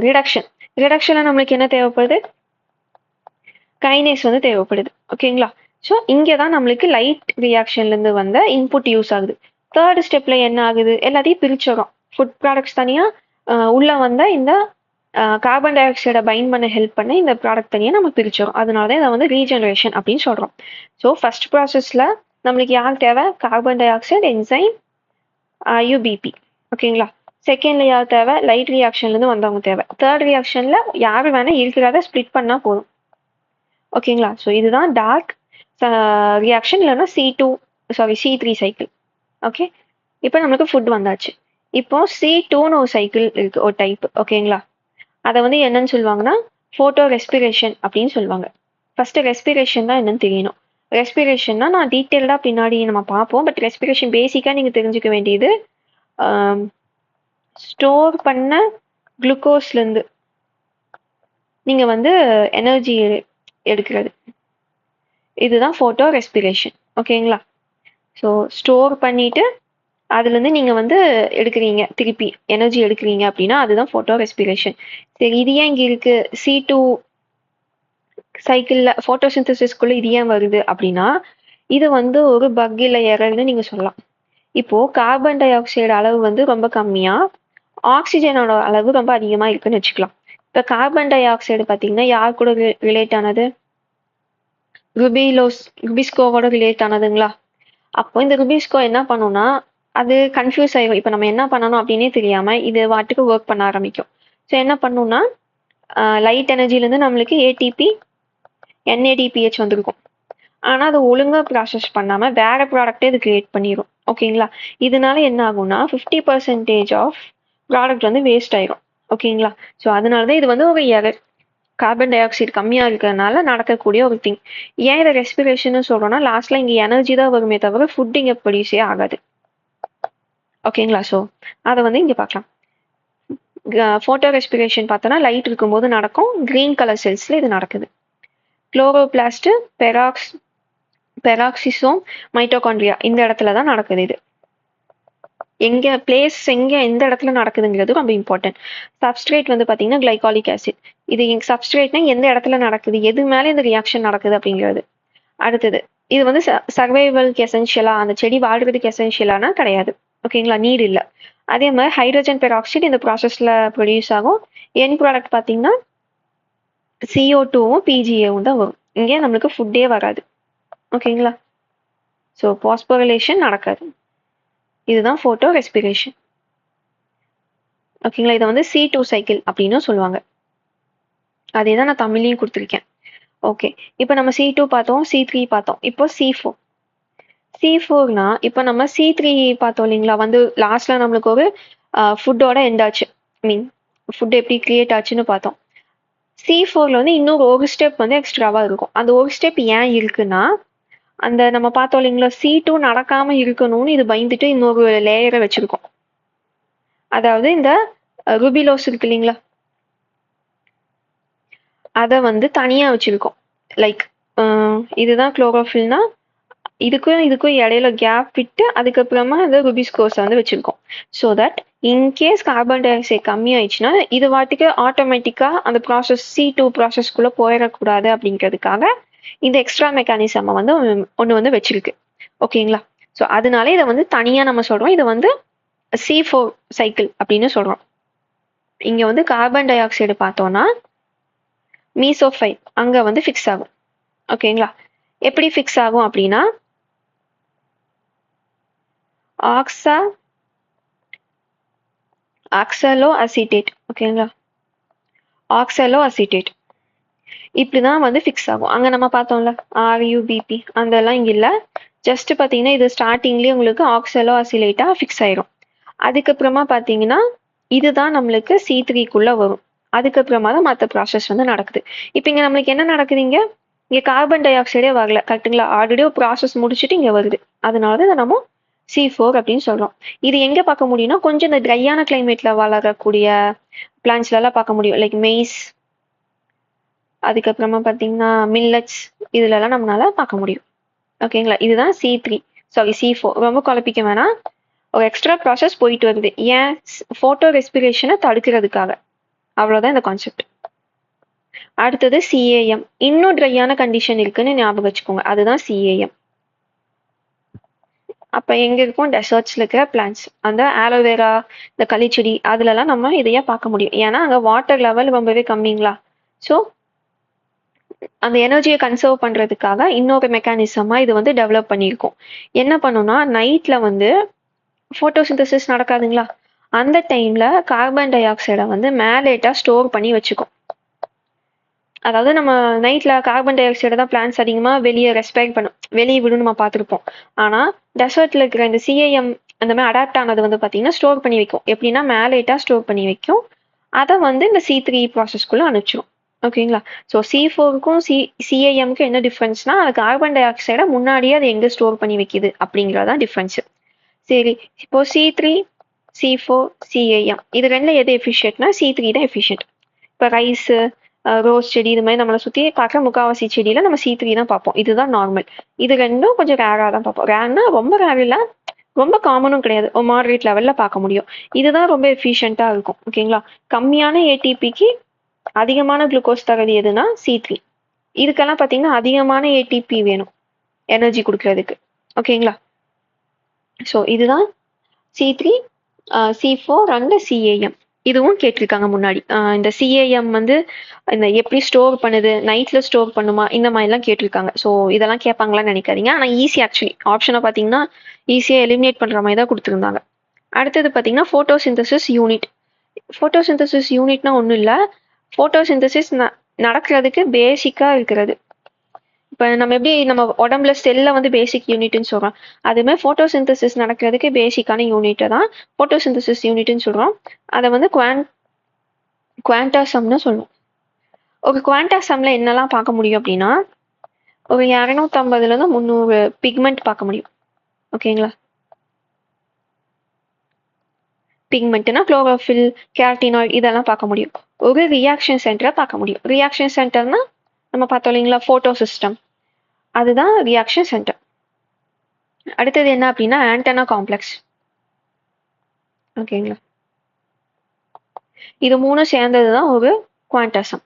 ரிடக்ஷன். ரிடக்ஷன்ல நம்மளுக்கு என்ன தேவைப்படுது? கைனேஸ் வந்து தேவைப்படுது. ஓகேங்களா? ஸோ இங்கே தான் நம்மளுக்கு லைட் ரியாக்ஷன்லேருந்து வந்த இன்புட் யூஸ் ஆகுது. தேர்ட் ஸ்டெப்ல என்ன ஆகுது? எல்லாத்தையும் பிரிச்சிடும். ஃபுட் ப்ராடக்ட்ஸ் தனியாக உள்ள வந்த இந்த கார்பன் டை ஆக்சைடை பைண்ட் பண்ண ஹெல்ப் பண்ண இந்த ப்ராடக்ட் தனியாக நம்ம பிரிச்சிடும். அதனால தான் இதை வந்து ரீஜெனரேஷன் அப்படின்னு சொல்கிறோம். ஸோ ஃபர்ஸ்ட் ப்ராசஸில் நம்மளுக்கு யார் தேவை? Carbon di oxide, enzyme, UPP. ஓகேங்களா? செகண்ட்ல யார் தேவை? லைட் ரியாக்ஷன்லேருந்து வந்தவங்க தேவை. தேர்ட் ரியாக்ஷனில் யார் வேணால் இருக்கிறத ஸ்ப்ளிட் பண்ணால் போதும். ஓகேங்களா? ஸோ இதுதான் டார்க் ரியாக்ஷன் இல்லைன்னா C3 சைக்கிள். ஓகே, இப்போ நம்மளுக்கு ஃபுட் வந்தாச்சு. இப்போ C2ன்னு ஒரு சைக்கிள் இருக்கு, ஒரு டைப். ஓகேங்களா? அதை வந்து என்னன்னு சொல்லுவாங்கன்னா ஃபோட்டோ ரெஸ்பிரேஷன் அப்படின்னு சொல்லுவாங்க. ஃபர்ஸ்ட் ரெஸ்பிரேஷன் தான் என்னன்னு தெரியணும். ரெஸ்பிரேஷன்னா நான் டீட்டெயில்டாக பின்னாடி நம்ம பார்ப்போம். பட் ரெஸ்பிரேஷன் பேசிக்காக நீங்கள் தெரிஞ்சுக்க வேண்டியது ஸ்டோர் பண்ண குளுக்கோஸ்லேருந்து நீங்கள் வந்து எனர்ஜி எடுக்கிறது. இதுதான் ஃபோட்டோ ரெஸ்பிரேஷன். ஓகேங்களா? ஸோ ஸ்டோர் பண்ணிட்டு அதுலேருந்து நீங்கள் வந்து எடுக்கிறீங்க, திருப்பி எனர்ஜி எடுக்கிறீங்க அப்படின்னா அதுதான் ஃபோட்டோ ரெஸ்பிரேஷன். சரி, இது ஏன் இங்கே இருக்கு? C2 சைக்கிளில் ஃபோட்டோசிந்தசிஸ்குள்ளே இது ஏன் வருது அப்படின்னா இது வந்து ஒரு பக் இல்லை எரர்னு நீங்கள் சொல்லலாம். இப்போது கார்பன் டை ஆக்சைடு அளவு வந்து ரொம்ப கம்மியாக, ஆக்சிஜனோட அளவு ரொம்ப அதிகமாக இருக்குன்னு வச்சுக்கலாம். இப்போ கார்பன் டை ஆக்சைடு பார்த்தீங்கன்னா யார் கூட ரிலேட் ஆனது? ருபிஸ்கோவோட ரிலேட் ஆனதுங்களா? அப்போ இந்த ருபிஸ்கோ என்ன பண்ணும்னா அது கன்ஃபியூஸ் ஆயிடும். இப்போ நம்ம என்ன பண்ணணும் அப்படின்னே தெரியாம இது வாட்டுக்கு ஒர்க் பண்ண ஆரம்பிக்கும். ஸோ என்ன பண்ணும்னா லைட் எனர்ஜிலேருந்து நம்மளுக்கு ATP NADPH வந்திருக்கும். ஆனால் அது ஒழுங்காக ப்ராசஸ் பண்ணாமல் வேற ப்ராடக்டே இது கிரியேட் பண்ணிடும். ஓகேங்களா? இதனால என்ன ஆகும்னா 50% ஆஃப் ப்ராடக்ட் வந்து வேஸ்ட் ஆயிடும். ஓகேங்களா? ஸோ அதனால தான் இது வந்து ஒரு எரர். கார்பன் டை ஆக்சைடு கம்மியாக இருக்கிறதுனால நடக்கக்கூடிய ஒரு திங். ஏன் இதை ரெஸ்பிரேஷன் சொல்கிறோம்னா லாஸ்ட்ல இங்கே எனர்ஜி தான் வருமே தவிர ஃபுட் இங்கே ப்ரொடியூஸே ஆகாது. ஓகேங்களா? ஸோ அதை வந்து இங்கே பார்க்கலாம். ஃபோட்டோ ரெஸ்பிரேஷன் பார்த்தோன்னா லைட் இருக்கும்போது நடக்கும். கிரீன் கலர் செல்ஸில் இது நடக்குது. குளோரோபிளாஸ்ட், பெராக்சிசோம், மைட்டோகாண்ட்ரியா இந்த இடத்துல தான் நடக்குது. இது எங்க பிளேஸ் எந்த இடத்துல நடக்குதுங்கிறது ரொம்ப இம்பார்ட்டன்ட். சப்ஸ்ட்ரேட் வந்து பார்த்தீங்கன்னா கிளைகாலிக் ஆசிட். இது சப்ஸ்ட்ரேட்னா எந்த இடத்துல நடக்குது, எது மேலே இந்த ரியாக்ஷன் நடக்குது அப்படிங்கிறது. அடுத்தது இது வந்து சர்வைவல்க்கு எசென்ஷியலா, அந்த செடி வாழ்றதுக்கு எசென்ஷியலானா கிடையாது. ஓகேங்களா? நீர் இல்லை. அதே மாதிரி ஹைட்ரஜன் பெராக்சைடு இந்த ப்ராசஸில் ப்ரொடியூஸ் ஆகும். என் ப்ராடக்ட் பார்த்தீங்கன்னா CO2வும் PGAவும் தான் வரும். இங்கே நம்மளுக்கு ஃபுட்டே வராது. ஓகேங்களா? ஸோ பாஸ்போரிலேஷன் நடக்காது. இதுதான் ஃபோட்டோ ரெஸ்பிரேஷன். ஓகேங்களா? இதை வந்து C2 சைக்கிள் அப்படின்னு சொல்லுவாங்க. அதே தான் நான் தமிழ்லையும் கொடுத்துருக்கேன். ஓகே, இப்போ நம்ம C2 பார்த்தோம், C3 பார்த்தோம். இப்போ C4னா இப்போ நம்ம C3 பார்த்தோம் இல்லைங்களா? வந்து லாஸ்ட்ல நம்மளுக்கு ஒரு ஃபுட்டோட எண்ட் ஆச்சு. ஃபுட் எப்படி கிரியேட் ஆச்சுன்னு பார்த்தோம். C4ல வந்து இன்னொரு ஒரு ஸ்டெப் வந்து எக்ஸ்ட்ராவாக இருக்கும். அந்த ஒரு ஸ்டெப் ஏன் இருக்குன்னா அந்த நம்ம பார்த்தோம் இல்லைங்களா? C2 நடக்காம இருக்கணும்னு இது பயந்துட்டு இன்னொரு லேயரை வச்சிருக்கோம். அதாவது இந்த ருபிலோஸ் இருக்கு இல்லைங்களா? அதை வந்து தனியா வச்சிருக்கோம். லைக் இதுதான் குளோரோஃபில்னா இதுக்கும் இடையில கேப் விட்டு அதுக்கப்புறமா இந்த ருபிஸ்கோஸை வந்து வச்சிருக்கோம். So that in case carbon di oxide கம்மி ஆயிடுச்சுன்னா இது வாட்டுக்கு ஆட்டோமேட்டிக்காக அந்த ப்ராசஸ் C2 ப்ராசஸ்க்குள்ளே போயிடக்கூடாது அப்படிங்கிறதுக்காக இந்த எக்ஸ்ட்ரா மெக்கானிசமை வந்து ஒன்று வந்து வச்சிருக்கு. ஓகேங்களா? ஸோ அதனால இதை வந்து தனியாக நம்ம சொல்கிறோம். இதை வந்து C4 சைக்கிள் அப்படின்னு சொல்கிறோம். இங்கே வந்து கார்பன் டை ஆக்சைடு பார்த்தோன்னா மீசோஃபைல் அங்கே வந்து ஃபிக்ஸ் ஆகும். ஓகேங்களா? எப்படி ஃபிக்ஸ் ஆகும் அப்படின்னா ஆக்சலோ அசிட்டேட். ஓகேங்களா? ஆக்சலோ அசிட்டேட் இப்படிதான் வந்து ஃபிக்ஸ் ஆகும். அங்கே நம்ம பார்த்தோம்ல RUBP அதெல்லாம் இங்கே இல்லை. ஜஸ்ட் பார்த்தீங்கன்னா இது ஸ்டார்டிங்லேயே உங்களுக்கு ஆக்சலோ அசிலேட்டாக ஃபிக்ஸ் ஆயிரும். அதுக்கப்புறமா பார்த்தீங்கன்னா இதுதான் நம்மளுக்கு C3க்குள்ளே வரும். அதுக்கப்புறமா தான் மற்ற ப்ராசஸ் வந்து நடக்குது. இப்போ இங்கே நம்மளுக்கு என்ன நடக்குதுங்க? இங்கே கார்பன் டை ஆக்சைடே வரல, கரெக்டுங்களா? ஆல்ரெடி ஒரு ப்ராசஸ் முடிச்சுட்டு இங்கே வருது. அதனால தான் இதை நம்ம C4 அப்படின்னு சொல்கிறோம். இது எங்கே பார்க்க முடியும்னா கொஞ்சம் இந்த ட்ரையான கிளைமேட்டில் வளரக்கூடிய பிளான்ஸ்லலாம் பார்க்க முடியும். லைக் மெய்ஸ், அதுக்கப்புறமா பார்த்தீங்கன்னா மில்லட்ஸ், இதுலலாம் நம்மளால பார்க்க முடியும். ஓகேங்களா? இதுதான் C3 சாரி C4 ரொம்ப குழப்பிக்க வேணாம். ஒரு எக்ஸ்ட்ரா ப்ராசஸ் போயிட்டு வருது. ஏன்? ஃபோட்டோ ரெஸ்பிரேஷனை தடுக்கிறதுக்காக. அவ்வளோதான் இந்த கான்செப்ட். அடுத்தது CAM. இன்னும் ட்ரையான கண்டிஷன் இருக்குன்னு ஞாபகம் வச்சுக்கோங்க. அதுதான் CAM. அப்போ எங்க இருக்கும்? டெசர்ட்ஸ்ல இருக்கிற பிளான்ட்ஸ். அந்த ஆலோவேரா, இந்த களிச்செடி அதுலலாம் நம்ம இதையா பார்க்க முடியும். ஏன்னா அங்கே வாட்டர் லெவல் ரொம்பவே கம்மிங்களா. ஸோ அந்த எனர்ஜியை கன்சர்வ் பண்றதுக்காக இன்னொரு மெக்கானிசமா இது வந்து டெவலப் பண்ணியிருக்கோம். என்ன பண்ணும்னா நைட்ல வந்து ஃபோட்டோசிந்தசிஸ் நடக்காதுங்களா, அந்த டைம்ல கார்பன் டை ஆக்சைடை வந்து மேலேட்டா ஸ்டோர் பண்ணி வச்சுக்கும். அதாவது நம்ம நைட்ல கார்பன் டை ஆக்சைடை தான் பிளான்ஸ் அதிகமா வெளியே ரெஸ்பெக்ட் பண்ணும், வெளியே விடும் நம்ம பார்த்துருப்போம். ஆனா டெசர்ட்ல இருக்கிற இந்த CAM அந்த மாதிரி அடாப்ட் ஆனது வந்து பார்த்தீங்கன்னா ஸ்டோர் பண்ணி வைக்கும். எப்படின்னா மேலேட்டா ஸ்டோர் பண்ணி வைக்கும். அதை வந்து இந்த C3 ப்ராசஸ்க்குள்ள அனுப்பிச்சிடும். ஓகேங்களா. ஸோ C4க்கும் CAMக்கும் என்ன டிஃப்ரென்ஸ்னா அது கார்பன் டை ஆக்சைடை முன்னாடியே அது எங்கே ஸ்டோர் பண்ணி வைக்குது அப்படிங்கிறதான் டிஃப்ரென்ஸு. சரி, இப்போ C3, C4, CAM இது ரெண்டுல எது எஃபிஷியன்ட்னா C3 தான் எஃபிஷியன்ட். இப்போ ரைஸு, ரோஸ் செடி இது மாதிரி நம்மளை சுற்றி பார்க்குற முக்கால்வாசி செடியில் நம்ம C3 தான் பார்ப்போம். இதுதான் நார்மல். இது ரெண்டும் கொஞ்சம் ரேராக தான் பார்ப்போம். ரேர்னா ரொம்ப ரேர் இல்லை, ரொம்ப காமனும் கிடையாது, ஒரு மாடரேட் லெவலில் பார்க்க முடியும். இதுதான் ரொம்ப எஃபிஷியண்ட்டாக இருக்கும். ஓகேங்களா. கம்மியான ATPக்கு அதிகமான குளுக்கோஸ் தரது எதுனா C3. இதுக்கெல்லாம் பார்த்தீங்கன்னா அதிகமான ATP வேணும் எனர்ஜி கொடுக்கறதுக்கு. ஓகேங்களா. ஸோ இதுதான் C3, C4 அண்ட் CAM. இதுவும் கேட்டிருக்காங்க முன்னாடி. இந்த CAM வந்து இந்த எப்படி ஸ்டோர் பண்ணுது, நைட்ல ஸ்டோர் பண்ணுமா, இந்த மாதிரிலாம் கேட்டிருக்காங்க. ஸோ இதெல்லாம் கேட்பாங்களான்னு நினைக்காதீங்க. ஆனால் ஈஸி ஆக்சுவலி ஆப்ஷனை பார்த்தீங்கன்னா ஈஸியாக எலிமினேட் பண்ணுற மாதிரி தான் கொடுத்துருந்தாங்க. அடுத்தது பார்த்தீங்கன்னா ஃபோட்டோசிந்தசிஸ் யூனிட். ஃபோட்டோசிந்தசிஸ் யூனிட்னா ஒன்றும் இல்லை, ஃபோட்டோசிந்தசிஸ் நடக்கிறதுக்கு பேசிக்காக இருக்கிறது. இப்போ நம்ம எப்படி நம்ம உடம்புல செல்லை வந்து பேசிக் யூனிட்னு சொல்கிறோம், அதுமாதிரி ஃபோட்டோசிந்தசிஸ் நடக்கிறதுக்கு பேசிக்கான யூனிட்டை தான் ஃபோட்டோசிந்தசிஸ் யூனிட்னு சொல்கிறோம். அதை வந்து குவாண்டாசம்னு சொல்லுவோம். ஒரு குவாண்டாசம்ல என்னெல்லாம் பார்க்க முடியும் அப்படின்னா ஒரு 250லேருந்து 300 பிக்மெண்ட் பார்க்க முடியும். ஓகேங்களா. பிக்மெண்ட்னா குளோரோஃபில், கேரட்டினாய்டு இதெல்லாம் பார்க்க முடியும். ஒரு ரியாக்ஷன் சென்டரை பார்க்க முடியும். ரியாக்ஷன் சென்டர்னா நம்ம பார்த்தோம் இல்லைங்களா, ஃபோட்டோ சிஸ்டம், அதுதான் ரியாக்ஷன் சென்டர். அடுத்தது என்ன அப்படின்னா ஆண்டனா காம்ப்ளெக்ஸ். ஓகேங்களா. இது மூணும் சேர்ந்தது தான் ஒரு குவாண்டாசம்.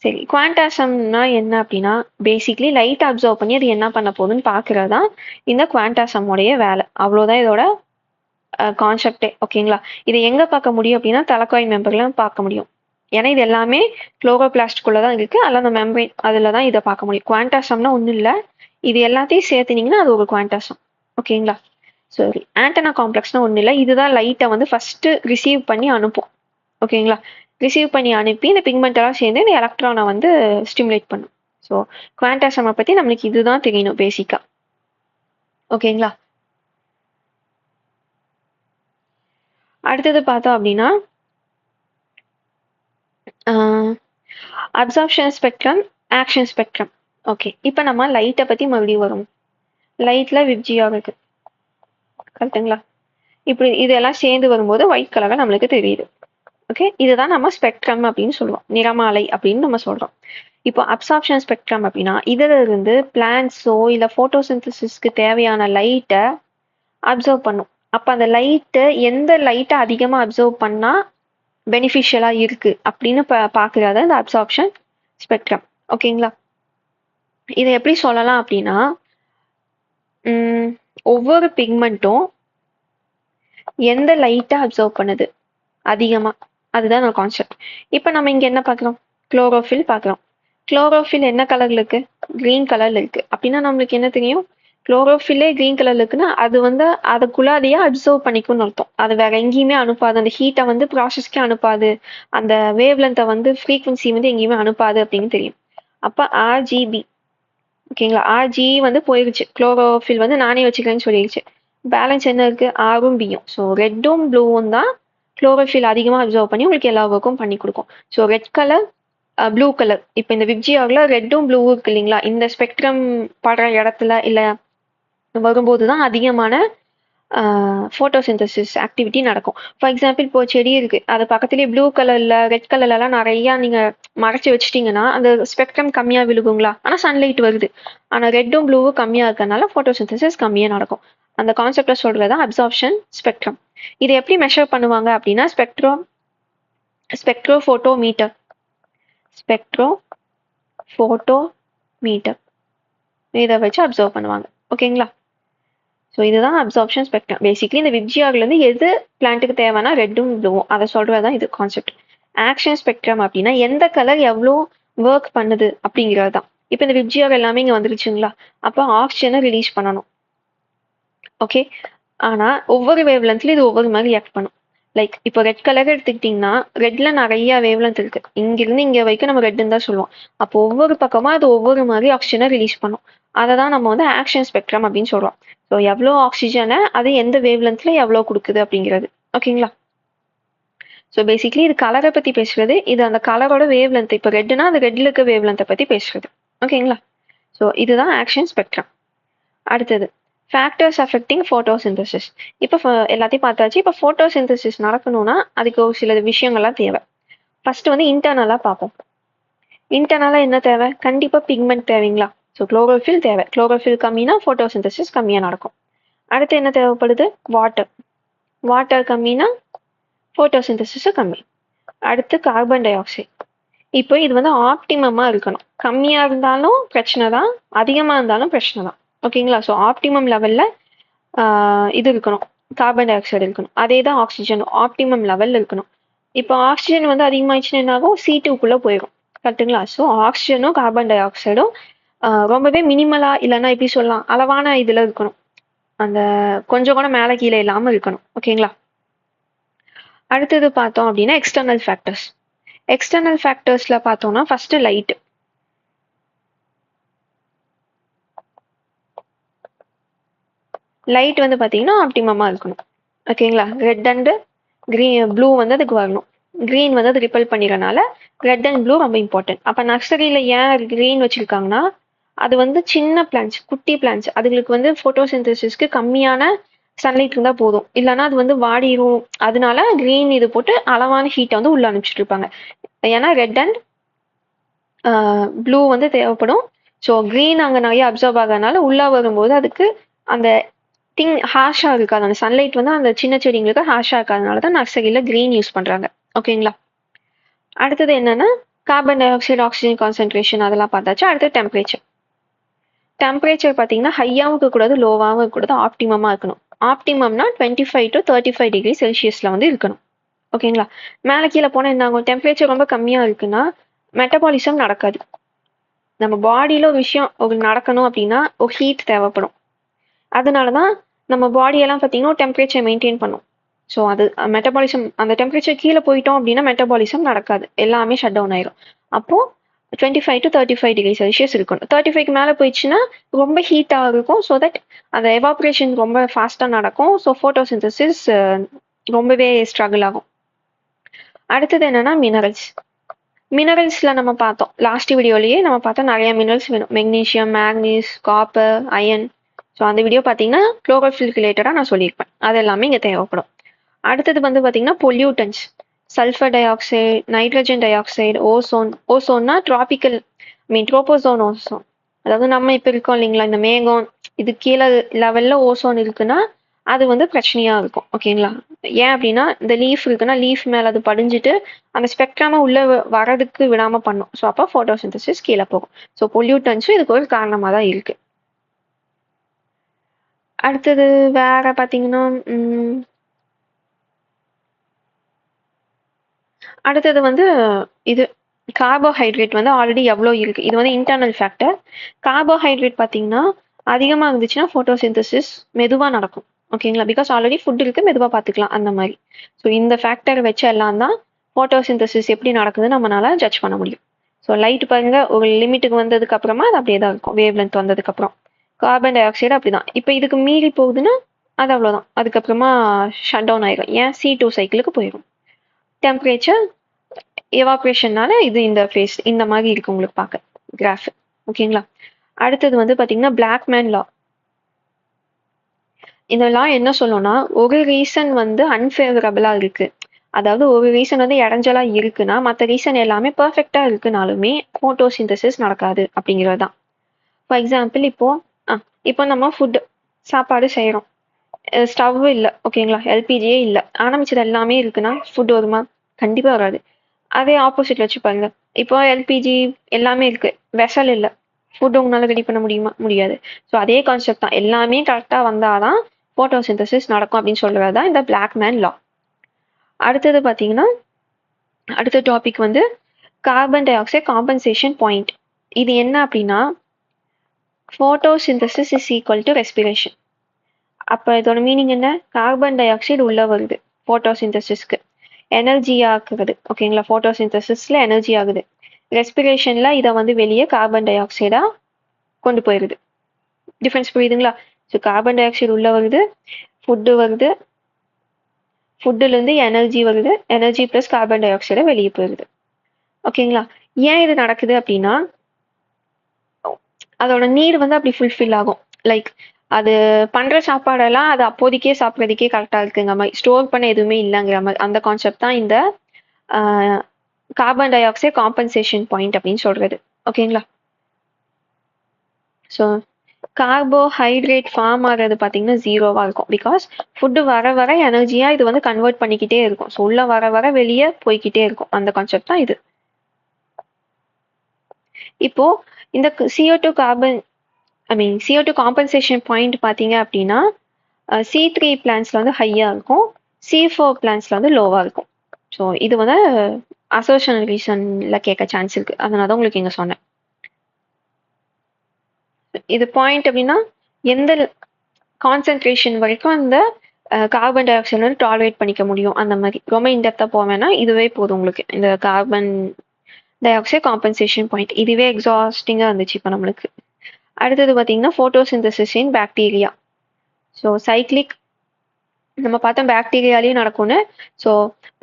சரி, குவாண்டாசம்னா என்ன அப்படின்னா பேசிக்லி லைட் அப்சர்வ் பண்ணி அது என்ன பண்ண போகுதுன்னு பார்க்கறது தான் இந்த குவாண்டாசமோடைய வேலை. அவ்வளோதான் இதோட கான்செப்டே. ஓகேங்களா. இதை எங்கே பார்க்க முடியும் அப்படின்னா தலக்காய் மெம்பர்லாம் பார்க்க முடியும். ஏன்னா இது எல்லாமே குளோரோபிளாஸ்ட்குள்ளே தான் இருக்குது. அதில் அந்த மெம்பரேன் அதில் தான் இதை பார்க்க முடியும். குவாண்டாசம்னா ஒன்றும் இல்லை, இது எல்லாத்தையும் சேர்த்துனீங்கன்னா அது ஒரு குவாண்டாசம். ஓகேங்களா. சரி, ஆண்டனா காம்ப்ளெக்ஸ்னா ஒன்றும் இல்லை, இதுதான் லைட்டை வந்து ஃபஸ்ட்டு ரிசீவ் பண்ணி அனுப்பும். ஓகேங்களா. ரிசீவ் பண்ணி அனுப்பி இந்த பிக்மெண்டெல்லாம் சேர்ந்து இந்த எலக்ட்ரானை வந்து ஸ்டிமுலேட் பண்ணும். ஸோ குவாண்டாசமை பற்றி நம்மளுக்கு இதுதான் தெரியணும் பேசிக்காக. ஓகேங்களா. அடுத்தது பார்த்தோம் அப்படின்னா absorption spectrum, action spectrum. Okay, இப்போ நம்ம லைட்டை பற்றி மறுபடியும் வரும். லைட்டில் விப்ஜியா இருக்கு கரெக்டுங்களா. இப்படி இதெல்லாம் சேர்ந்து வரும்போது ஒயிட் கலராக நம்மளுக்கு தெரியுது. ஓகே, இதுதான் நம்ம ஸ்பெக்ட்ரம் அப்படின்னு சொல்லுவோம், நிறமாலை அப்படின்னு நம்ம சொல்கிறோம். இப்போ அப்சார்ப்ஷன் ஸ்பெக்ட்ரம் அப்படின்னா இதில் இருந்து பிளான்ட்ஸோ இல்லை ஃபோட்டோசிந்தசிஸ்க்கு தேவையான லைட்டை அப்சர்வ் பண்ணும். அப்போ அந்த லைட்டை எந்த லைட்டை அதிகமாக அப்சர்வ் பண்ணால் பெனிஃபிஷியலாக இருக்குது அப்படின்னு பார்க்குறது இந்த அப்சார்ப்ஷன் ஸ்பெக்ட்ரம். ஓகேங்களா. இதை எப்படி சொல்லலாம் அப்படின்னா ஒவ்வொரு பிக்மெண்ட்டும் எந்த லைட்டை அப்சர்வ் பண்ணுது அதிகமாக, அதுதான் நான் கான்செப்ட். இப்போ நம்ம இங்கே என்ன பார்க்குறோம், குளோரோஃபில் பார்க்குறோம். குளோரோஃபில் என்ன கலரில் இருக்குது, க்ரீன் கலரில் இருக்குது. அப்படின்னா நம்மளுக்கு என்ன தெரியும், குளோரோஃபில்லே க்ரீன் கலரில் இருக்குன்னா அது வந்து அதுக்குள்ளாதையே அப்சர்வ் பண்ணிக்கும்னு அர்த்தம். அது வேற எங்கேயுமே அனுப்பாது, அந்த ஹீட்டை வந்து ப்ராசஸ்க்கே அனுப்பாது, அந்த வேவ் லென்த்தை வந்து ஃப்ரீக்வன்சி வந்து எங்கேயுமே அனுப்பாது அப்படின்னு தெரியும். அப்போ RGB. ஓகேங்களா. RG வந்து போயிடுச்சு, குளோரோஃபில் வந்து நானே வச்சுக்கிறேன்னு சொல்லிடுச்சு. பேலன்ஸ் என்ன இருக்குது, ஆரும் பியும். ஸோ ரெட்டும் ப்ளூவும் தான் குளோரோஃபில் அதிகமாக அப்சர்வ் பண்ணி உங்களுக்கு எல்லா ஒர்க்கும் பண்ணி கொடுக்கும். So red colour, blue colour. இப்போ இந்த விப்ஜியாவில் ரெட்டும் ப்ளூவும் இருக்கு இல்லைங்களா, இந்த ஸ்பெக்ட்ரம் படுற இடத்துல இல்லை வரும்போது தான் அதிகமான ஃபோட்டோசிந்தசிஸ் ஆக்டிவிட்டி நடக்கும். ஃபார் எக்ஸாம்பிள் இப்போ செடி இருக்குது, அது பக்கத்துலேயே ப்ளூ கலரில் ரெட் கலர்லலாம் நிறையா நீங்கள் மறைச்சி வச்சிட்டிங்கன்னா அந்த ஸ்பெக்ட்ரம் கம்மியாக விழுகுங்களா, ஆனால் சன்லைட் வருது, ஆனால் ரெட்டும் ப்ளூவும் கம்மியாக இருக்கிறதுனால ஃபோட்டோசிந்தசிஸ் கம்மியாக நடக்கும். அந்த கான்செப்டை சொல்கிறது தான் அப்சார்ப்ஷன் ஸ்பெக்ட்ரம். இதை எப்படி மெஷர் பண்ணுவாங்க அப்படின்னா ஸ்பெக்ட்ரோஃபோட்டோமீட்டர் இதை வச்சு அப்சர்வ் பண்ணுவாங்க. ஓகேங்களா? ஸோ இதுதான் அப்சார்ப்ஷன் ஸ்பெக்ட்ரம். பேசிக்லி இந்த விப்ஜிஆர்லேருந்து எது பிளான்ட்டுக்கு தேவைன்னா ரெட்டும் ப்ளூவும் அதை சொல்கிறது தான் இது கான்செப்ட். ஆக்ஷன் ஸ்பெக்ட்ரம் அப்படின்னா எந்த கலர் எவ்வளோ ஒர்க் பண்ணுது அப்படிங்கிறது தான். இப்போ இந்த விப்ஜிஆர் எல்லாமே இங்கே வந்துருச்சுங்களா, அப்போ ஆக்சிஜனை ரிலீஸ் பண்ணணும். ஓகே, ஆனால் ஒவ்வொரு வேவ்லென்த்ல இது ஒவ்வொரு மாதிரி ரியாக்ட் பண்ணும். லைக் இப்போ ரெட் கலர் எடுத்துக்கிட்டிங்கன்னா ரெட்ல நிறைய வேவ்லென்த் இருக்கு, இங்கிருந்து இங்கே வரைக்கும் நம்ம ரெட்டுன்னு தான் சொல்லுவோம். அப்போ ஒவ்வொரு பக்கமாக அது ஒவ்வொரு மாதிரி ஆக்சிஜனை ரிலீஸ் பண்ணும். அதை தான் நம்ம வந்து ஆக்ஷன் ஸ்பெக்ட்ரம் அப்படின்னு சொல்கிறோம். ஸோ எவ்வளோ ஆக்சிஜனை அது எந்த வேவ்லென்த்ல எவ்வளோ கொடுக்குது அப்படிங்கிறது. ஓகேங்களா? ஸோ பேசிக்லி இது கலரை பற்றி பேசுறது, இது அந்த கலரோட வேவ்லென்த். இப்போ ரெட்னா அந்த ரெட்ல இருக்க வேவ்லென்த்தை பற்றி பேசுறது. ஓகேங்களா? ஸோ இதுதான் ஆக்ஷன் ஸ்பெக்ட்ரம். அடுத்தது ஃபேக்டர்ஸ் அஃபெக்டிங் ஃபோட்டோசிந்தசிஸ். இப்போ எல்லாத்தையும் பார்த்தாச்சு. இப்போ ஃபோட்டோசிந்தசிஸ் நடக்கணும்னா அதுக்கு ஒரு சில விஷயங்கள்லாம் தேவை. ஃபர்ஸ்ட் வந்து இன்டர்னலாக பார்ப்போம். இன்டர்னலாக என்ன தேவை? கண்டிப்பாக பிக்மெண்ட் தேவைங்களா? ஸோ குளோரோஃபில் தேவை. குளோரோஃபில் கம்மினா ஃபோட்டோசிந்தசிஸ் கம்மியாக நடக்கும். அடுத்து என்ன தேவைப்படுது? வாட்டர் கம்மினா ஃபோட்டோசிந்தசிஸும் கம்மி. அடுத்து கார்பன் டை ஆக்சைடு. இப்போ இது வந்து ஆப்டிமமாக இருக்கணும். கம்மியாக இருந்தாலும் பிரச்சனை தான், அதிகமாக இருந்தாலும் பிரச்சனை தான். ஓகேங்களா? ஸோ ஆப்டிமம் லெவலில் இது இருக்கணும், கார்பன் டை ஆக்சைடு இருக்கணும். அதே தான் ஆக்சிஜன் ஆப்டிமம் லெவலில் இருக்கணும். இப்போ ஆக்சிஜன் வந்து அதிகமாகிடுச்சுன்னா என்ன ஆகும்? C2க்குள்ளே போயிடும். கரெக்டுங்களா? ஸோ ஆக்சிஜனும் கார்பன் டை ஆக்சைடும் ரொம்பவே மினிமலாக, இல்லைன்னா எப்படி சொல்லலாம், அளவான இதில் இருக்கணும். அந்த கொஞ்சம் கூட மேலே கீழே இல்லாமல் இருக்கணும். ஓகேங்களா? அடுத்தது பார்த்தோம் அப்படின்னா எக்ஸ்டர்னல் ஃபேக்டர்ஸ். எக்ஸ்டர்னல் ஃபேக்டர்ஸில் பார்த்தோம்னா ஃபர்ஸ்ட் லைட் வந்து பார்த்தீங்கன்னா ஆப்டிமமாக இருக்கணும். ஓகேங்களா? ரெட் அண்டு ப்ளூ வந்து அதுக்கு வரணும். க்ரீன் வந்து அது ரிப்பல் பண்ணிடுறனால ரெட் அண்ட் ப்ளூ ரொம்ப இம்பார்ட்டன்ட். அப்போ நர்சரியில் ஏன் க்ரீன் வச்சுருக்காங்கன்னா அது வந்து சின்ன பிளான்ஸ், குட்டி பிளான்ஸ், அதுங்களுக்கு வந்து ஃபோட்டோசிந்தசிஸ்க்கு கம்மியான சன்லைட் இருந்தால் போதும், இல்லைன்னா அது வந்து வாடிடும். அதனால க்ரீன் இது போட்டு அளவான ஹீட்டை வந்து உள்ளே அனுப்பிச்சிட்டு இருப்பாங்க. ஏன்னா ரெட் அண்ட் ப்ளூ வந்து தேவைப்படும். ஸோ க்ரீன் அங்கே நிறைய அப்சர்வ் ஆகிறதுனால உள்ளே வரும்போது அதுக்கு அந்த ஹாஷாக இருக்காது, அந்த சன்லைட் வந்து அந்த சின்ன செடிங்களுக்கு ஹாஷாக இருக்காதனால தான் நர்சரியில் க்ரீன் யூஸ் பண்ணுறாங்க. ஓகேங்களா? அடுத்தது என்னன்னா carbon di oxide, oxygen concentration அதெல்லாம் பார்த்தாச்சு. அடுத்து டெம்பரேச்சர் பார்த்தீங்கன்னா ஹையாகவும் இருக்கக்கூடாது, லோவாகவும் இருக்கக்கூடாது, ஆப்டிமமாக இருக்கணும். ஆப்டிமம்னா 25 to 35 டிகிரி செல்சியஸில் வந்து இருக்கணும். ஓகேங்களா? மேலே கீழே போனால் என்ன ஆகும்? டெம்பரேச்சர் ரொம்ப கம்மியாக இருக்குன்னா மெட்டபாலிசம் நடக்காது. நம்ம பாடியில் ஒரு விஷயம் நடக்கணும் அப்படின்னா ஒரு ஹீட் தேவைப்படும். அதனால தான் நம்ம பாடியெல்லாம் பார்த்தீங்கன்னா டெம்பரேச்சர் மெயின்டைன் பண்ணும். ஸோ அது மெட்டபாலிசம், அந்த டெம்பரேச்சர் கீழே போயிட்டோம் அப்படின்னா மெட்டபாலிசம் நடக்காது, எல்லாமே ஷட் டவுன் ஆயிரும். அப்போது 25 to 35 டிகிரி செல்சியஸ் இருக்கணும். 35க்கு மேலே போயிடுச்சுன்னா ரொம்ப ஹீட்டாக இருக்கும். ஸோ தட் அந்த எவாப்ரேஷன் ரொம்ப ஃபாஸ்ட்டாக நடக்கும். ஸோ ஃபோட்டோசிந்தசிஸ் ரொம்பவே ஸ்ட்ரகிள் ஆகும். அடுத்தது என்னன்னா மினரல்ஸில் நம்ம பார்த்தோம் லாஸ்ட் வீடியோலேயே, நம்ம பார்த்தோம் நிறைய மினரல்ஸ் வேணும். Magnesium, மேக்னீஸ், copper, iron. ஸோ அந்த வீடியோ பார்த்தீங்கன்னா குளோரோஃபில் ரிலேட்டடாக நான் சொல்லியிருப்பேன். அது எல்லாமே இங்கே தேவைப்படும். அடுத்தது வந்து பார்த்தீங்கன்னா pollutants, sulphur dioxide, nitrogen dioxide, ஓசோன்னா ட்ராபிக்கல் ட்ரோபோசோன் ஓசோன். அதாவது நம்ம இப்போ இருக்கோம் இல்லைங்களா, இந்த மேகம் இது கீழே லெவலில் ஓசோன் இருக்குன்னா அது வந்து பிரச்சனையாக இருக்கும். ஓகேங்களா? ஏன் அப்படின்னா இந்த லீஃப் இருக்குன்னா லீஃப் மேலே அது படிஞ்சிட்டு அந்த ஸ்பெக்ட்ராம உள்ளே வரதுக்கு விடாமல் பண்ணும். ஸோ அப்போ ஃபோட்டோசிந்தசிஸ் கீழே போகும். ஸோ பொல்யூட்டன்ஸும் இதுக்கு ஒரு காரணமாக தான் இருக்குது. அடுத்தது வேற பார்த்தீங்கன்னா அடுத்தது வந்து இது கார்போஹைட்ரேட் வந்து ஆல்ரெடி எவ்வளோ இருக்குது, இது வந்து இன்டர்னல் ஃபேக்டர். கார்போஹைட்ரேட் பார்த்தீங்கன்னா அதிகமாக இருந்துச்சுன்னா ஃபோட்டோசிந்தசிஸ் மெதுவாக நடக்கும். ஓகேங்களா? பிகாஸ் ஆல்ரெடி ஃபுட் இருக்குது, மெதுவாக பார்த்துக்கலாம் அந்த மாதிரி. ஸோ இந்த ஃபேக்டர் வச்சு எல்லாம் தான் ஃபோட்டோசிந்தசிஸ் எப்படி நடக்குதுன்னு நம்மளால ஜட்ஜ் பண்ண முடியும். ஸோ லைட் பாருங்க ஒரு லிமிட்டுக்கு வந்ததுக்கு அப்புறமா அது அப்படியே தான் இருக்கும். வேவ் லென்த் வந்ததுக்கப்புறம் கார்பன் டை ஆக்சைடு அப்படி தான். இப்போ இதுக்கு மீறி போகுதுன்னா அது அவ்வளோதான், அதுக்கப்புறமா ஷட் டவுன் ஆயிடும். ஏன்? C2 சைக்கிளுக்கு போயிடும். டெம்பரேச்சர் எவாப்ரேஷன்னால இது இந்த ஃபேஸ் இந்த மாதிரி இருக்கு உங்களுக்கு பார்க்க கிராஃப். ஓகேங்களா? அடுத்தது வந்து பார்த்தீங்கன்னா பிளாக்மேன் லா. இந்த லா என்ன சொல்லும்னா, ஒரு ரீசன் வந்து அன்ஃபேவரபிளா இருக்கு. அதாவது ஒரு ரீசன் வந்து இடைஞ்சலா இருக்குன்னா, மத்த ரீசன் எல்லாமே பெர்ஃபெக்ட்டா இருக்குனாலுமே ஃபோட்டோசிந்தசிஸ் நடக்காது அப்படிங்கிறது தான். ஃபார் எக்ஸாம்பிள் அ இப்போ நம்ம சாப்பாடு செய்றோம். ஸ்டவ் இல்ல. ஓகேங்களா? எல்பிஜியே இல்ல. ஆனா மிச்சது எல்லாமே இருக்குன்னா, ஃபுட் வருமா? கண்டிப்பா வராது. அதே ஆப்போசிட்ல வச்சு பாருங்க. இப்போ எல்பிஜி எல்லாமே இருக்கு. வெஸல் இல்ல. ஃபுட் உங்களால ரெடி பண்ண முடியுமா? முடியாது. ஸோ அதே கான்செப்ட் தான். எல்லாமே கரெக்ட்டா வந்தா தான் ஃபோட்டோசிந்தசிஸ் நடக்கும் அப்படின்னு சொல்றது தான் இந்த பிளாக்மேன் லா. அடுத்தது பார்த்தீங்கன்னா, அடுத்த டாபிக் வந்து carbon di oxide compensation point. இது என்ன அப்படின்னா, photosynthesis is equal to respiration. அப்ப இதோட மீனிங் என்ன? கார்பன் டை ஆக்சைடு உள்ள வருது ஃபோட்டோசிந்தசிஸ்க்கு. எனர்ஜி ஆக்குறது. ஓகேங்களா? ஃபோட்டோசிந்தசிஸ்ல எனர்ஜி ஆகுது. ரெஸ்பிரேஷன்ல இத வந்து வெளியே கார்பன் டை ஆக்சைடா கொண்டு போயிருது. டிஃபரன்ஸ் புரியுதுங்களா? ஸோ கார்பன் டை ஆக்சைடு உள்ள வருது, ஃபுட்டு வருது, ஃபுட்டுலேருந்து எனர்ஜி வருது, எனர்ஜி ப்ளஸ் கார்பன் டை ஆக்சைடை வெளியே போயிருது. ஓகேங்களா? ஏன் இது நடக்குது அப்படின்னா, அதோட நீடு வந்து அப்படி ஃபுல்ஃபில் ஆகும். லைக் அது பண்ற சாப்பாடெல்லாம் அது அப்போதைக்கே சாப்பிட்றதுக்கே கரெக்டா இருக்குங்கிற மாதிரி, ஸ்டோர் பண்ண எதுவுமே இல்லைங்கிற மாதிரி, அந்த கான்செப்ட் தான் இந்த carbon di oxide compensation point அப்படின்னு சொல்றது. ஓகேங்களா? ஸோ கார்போஹைட்ரேட் ஃபார்ம் ஆகிறது பார்த்தீங்கன்னா ஜீரோவாக இருக்கும். பிகாஸ் ஃபுட்டு வர வர எனர்ஜியாக இது வந்து கன்வெர்ட் பண்ணிக்கிட்டே இருக்கும். ஸோ உள்ள வர வர வெளியே போய்கிட்டே இருக்கும். அந்த கான்செப்ட் தான் இது. இப்போ இந்த CO2 CO2 காம்பன்சேஷன் பாயிண்ட் பார்த்தீங்க அப்படின்னா C3 பிளான்ஸ்ல வந்து ஹையா இருக்கும், C4 பிளான்ஸ்ல வந்து லோவா இருக்கும். ஸோ இது வந்து அசோஷனல் ரீசன்ல கேட்க சான்ஸ் இருக்கு. அதனால தான் உங்களுக்கு இங்க சொன்னேன். இது பாயிண்ட் அப்படின்னா எந்த கான்சென்ட்ரேஷன் வரைக்கும் அந்த கார்பன் டை ஆக்சைடு வந்து டாலரேட் பண்ணிக்க முடியும், அந்த மாதிரி. ரொம்ப இன்டெப்தா போவேன்னா இதுவே போதும் உங்களுக்கு. இந்த carbon di oxide compensation point இதுவே எக்ஸாஸ்டிங்கா இருந்துச்சு இப்போ நம்மளுக்கு. அடுத்தது பார்த்தீங்கன்னா ஃபோட்டோசிந்தசிஸ் இன் பாக்டீரியா. ஸோ சைக்ளிக் நம்ம பார்த்தோம் பாக்டீரியாலையும் நடக்கும்னு. ஸோ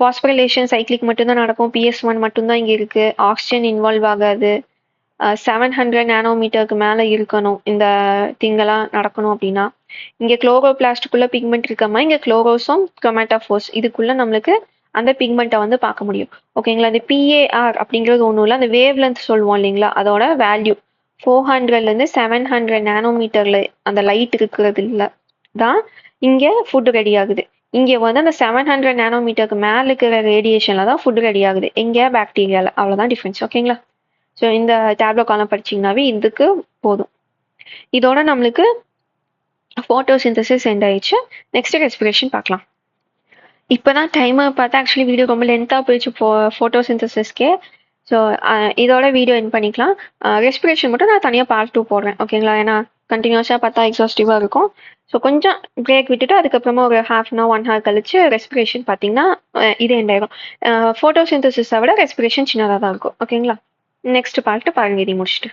பாஸ்பரிலேஷன் சைக்ளிக் மட்டும்தான் நடக்கும், PS1 மட்டும்தான் இங்கே இருக்கு, ஆக்சிஜன் இன்வால்வ் ஆகாது. 700 நானோமீட்டருக்கு மேலே இருக்கணும் இந்த திங்கெல்லாம் நடக்கணும் அப்படின்னா. இங்கே குளோரோபிளாஸ்டுக்குள்ள பிக்மெண்ட் இருக்கமா, இங்கே குளோரோசோம் குரோமேட்டோஃபோர்ஸ் இதுக்குள்ள நம்மளுக்கு அந்த பிக்மெண்ட்டை வந்து பார்க்க முடியும். ஓகேங்களா? இந்த PAR அப்படிங்கிறது ஒன்றும் இல்லை, அந்த வேவ் லென்த் சொல்லுவோம் இல்லைங்களா, அதோட வேல்யூ 400லேருந்து 700 நானோமீட்டர்ல அந்த லைட் இருக்கிறதுல தான் இங்கே ஃபுட் ரெடி ஆகுது. இங்கே வந்து அந்த 700 நானோமீட்டருக்கு மேலே இருக்கிற ரேடியேஷன்ல தான் ஃபுட் ரெடி ஆகுது, எங்கே பாக்டீரியாவில். அவ்வளோதான் டிஃப்ரென்ஸ். ஓகேங்களா? ஸோ இந்த டேப்லோ காலம் படிச்சிங்கனாவே இதுக்கு போதும். இதோட நம்மளுக்கு ஃபோட்டோசிந்தசிஸ் எண்ட் ஆயிடுச்சு. நெக்ஸ்ட் ரெஸ்பிரேஷன் பார்க்கலாம். இப்போ தான் டைமை பார்த்தா ஆக்சுவலி வீடியோ ரொம்ப லென்த்தாக போயிடுச்சு ஃபோட்டோசிந்தசிஸ்க்கே. ஸோ இதோட வீடியோ எண்ட் பண்ணிக்கலாம். ரெஸ்பிரேஷன் மட்டும் நான் தனியாக பார்ட் 2 போடுறேன். ஓகேங்களா? ஏன்னா கண்டினியூஸாக பார்த்தா எக்ஸாஸ்டிவாக இருக்கும். ஸோ கொஞ்சம் பிரேக் விட்டுட்டு அதுக்கப்புறமா ஒரு ½ hour 1 hour கழிச்சு ரெஸ்பிரேஷன் பார்த்தீங்கன்னா இது எண்ட் ஆயிடும். ஃபோட்டோசிந்தசிஸை விட ரெஸ்பிரேஷன் சின்னதாக தான் இருக்கும். ஓகேங்களா? நெக்ஸ்ட் பார்ட் பாருங்க, இது முடிச்சுட்டு.